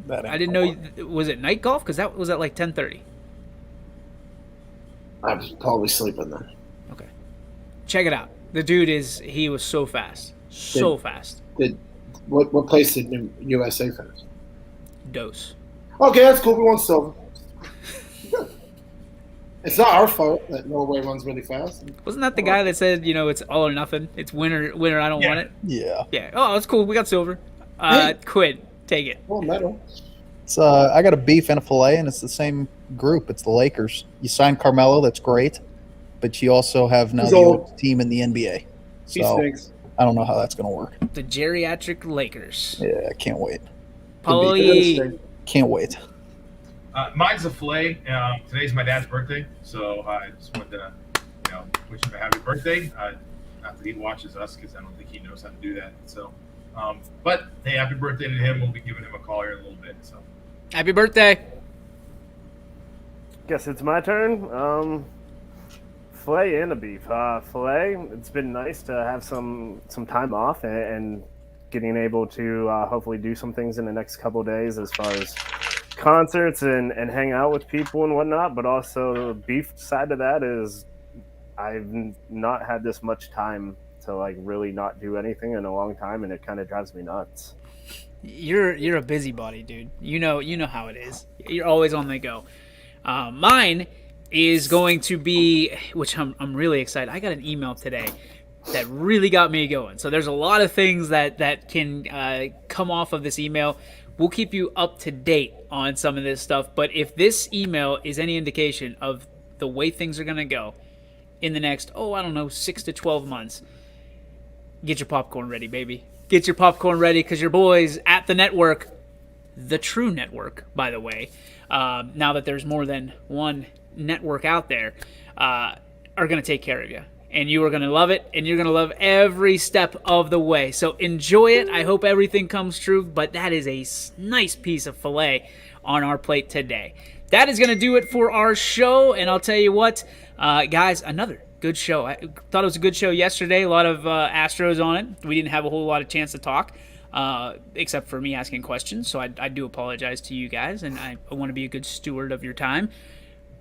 I didn't know. Was it night golf? Because that was at like 10:30. I was probably sleeping then. Okay. Check it out. The dude he was so fast. So fast. What place did USA finish? Dose. Okay, that's cool. We won silver. It's not our fault that Norway runs really fast. Wasn't that the guy that said, it's all or nothing? It's winner, I don't want it? Yeah. Yeah. Oh, that's cool. We got silver. Quinn, take it. Well, medal. It's I got a beef and a filet, and it's the same group. It's the Lakers. You signed Carmelo, that's great, but you also have now the oldest team in the NBA. So I don't know how that's going to work. The geriatric Lakers. Yeah, I can't wait. Can't wait. Mine's a filet. Today's my dad's birthday, so I just wanted to, wish him a happy birthday. Not that he watches us, because I don't think he knows how to do that. So, but hey, happy birthday to him. We'll be giving him a call here in a little bit. So, happy birthday. Guess it's my turn. Filet and a beef. Filet. It's been nice to have some time off and getting able to hopefully do some things in the next couple of days as far as concerts and hang out with people and whatnot, but also the beef side of that is I've not had this much time to like really not do anything in a long time, and it kind of drives me nuts. You're a busybody, dude. You know how it is. You're always on the go. Mine is going to be, which I'm really excited. I got an email today that really got me going. So there's a lot of things that can come off of this email. We'll keep you up to date on some of this stuff. But if this email is any indication of the way things are going to go in the next, 6 to 12 months, get your popcorn ready, baby. Get your popcorn ready, because your boys at the network, the true network, by the way, now that there's more than one network out there, are going to take care of you. And you are going to love it, and you're going to love every step of the way. So enjoy it. I hope everything comes true, but that is a nice piece of filet on our plate today. That is going to do it for our show, and I'll tell you what, guys, another good show. I thought it was a good show yesterday. A lot of Astros on it. We didn't have a whole lot of chance to talk, except for me asking questions, so I do apologize to you guys, and I want to be a good steward of your time.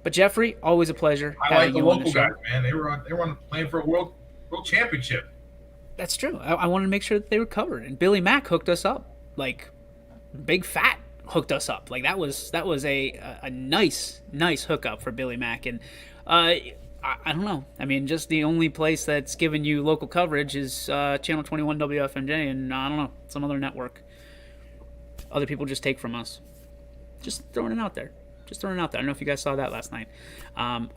But Jeffrey, always a pleasure. I like the local guys, man. They were playing for a world championship. That's true. I wanted to make sure that they were covered, and Billy Mack hooked us up, like big fat hooked us up. Like that was a nice hookup for Billy Mack, and I don't know. I mean, just the only place that's giving you local coverage is Channel 21 WFMJ, and I don't know, some other network. Other people just take from us. Just throwing it out there. I don't know if you guys saw that last night. Yeah,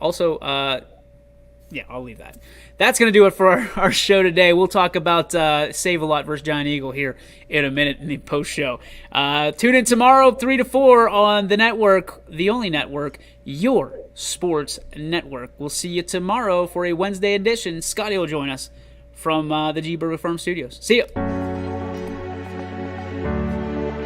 I'll leave that. That's going to do it for our show today. We'll talk about Save-A-Lot versus Giant Eagle here in a minute in the post-show. Tune in tomorrow, 3 to 4 on the network, the only network, your sports network. We'll see you tomorrow for a Wednesday edition. Scotty will join us from the G. Burbick Farm Studios. See ya.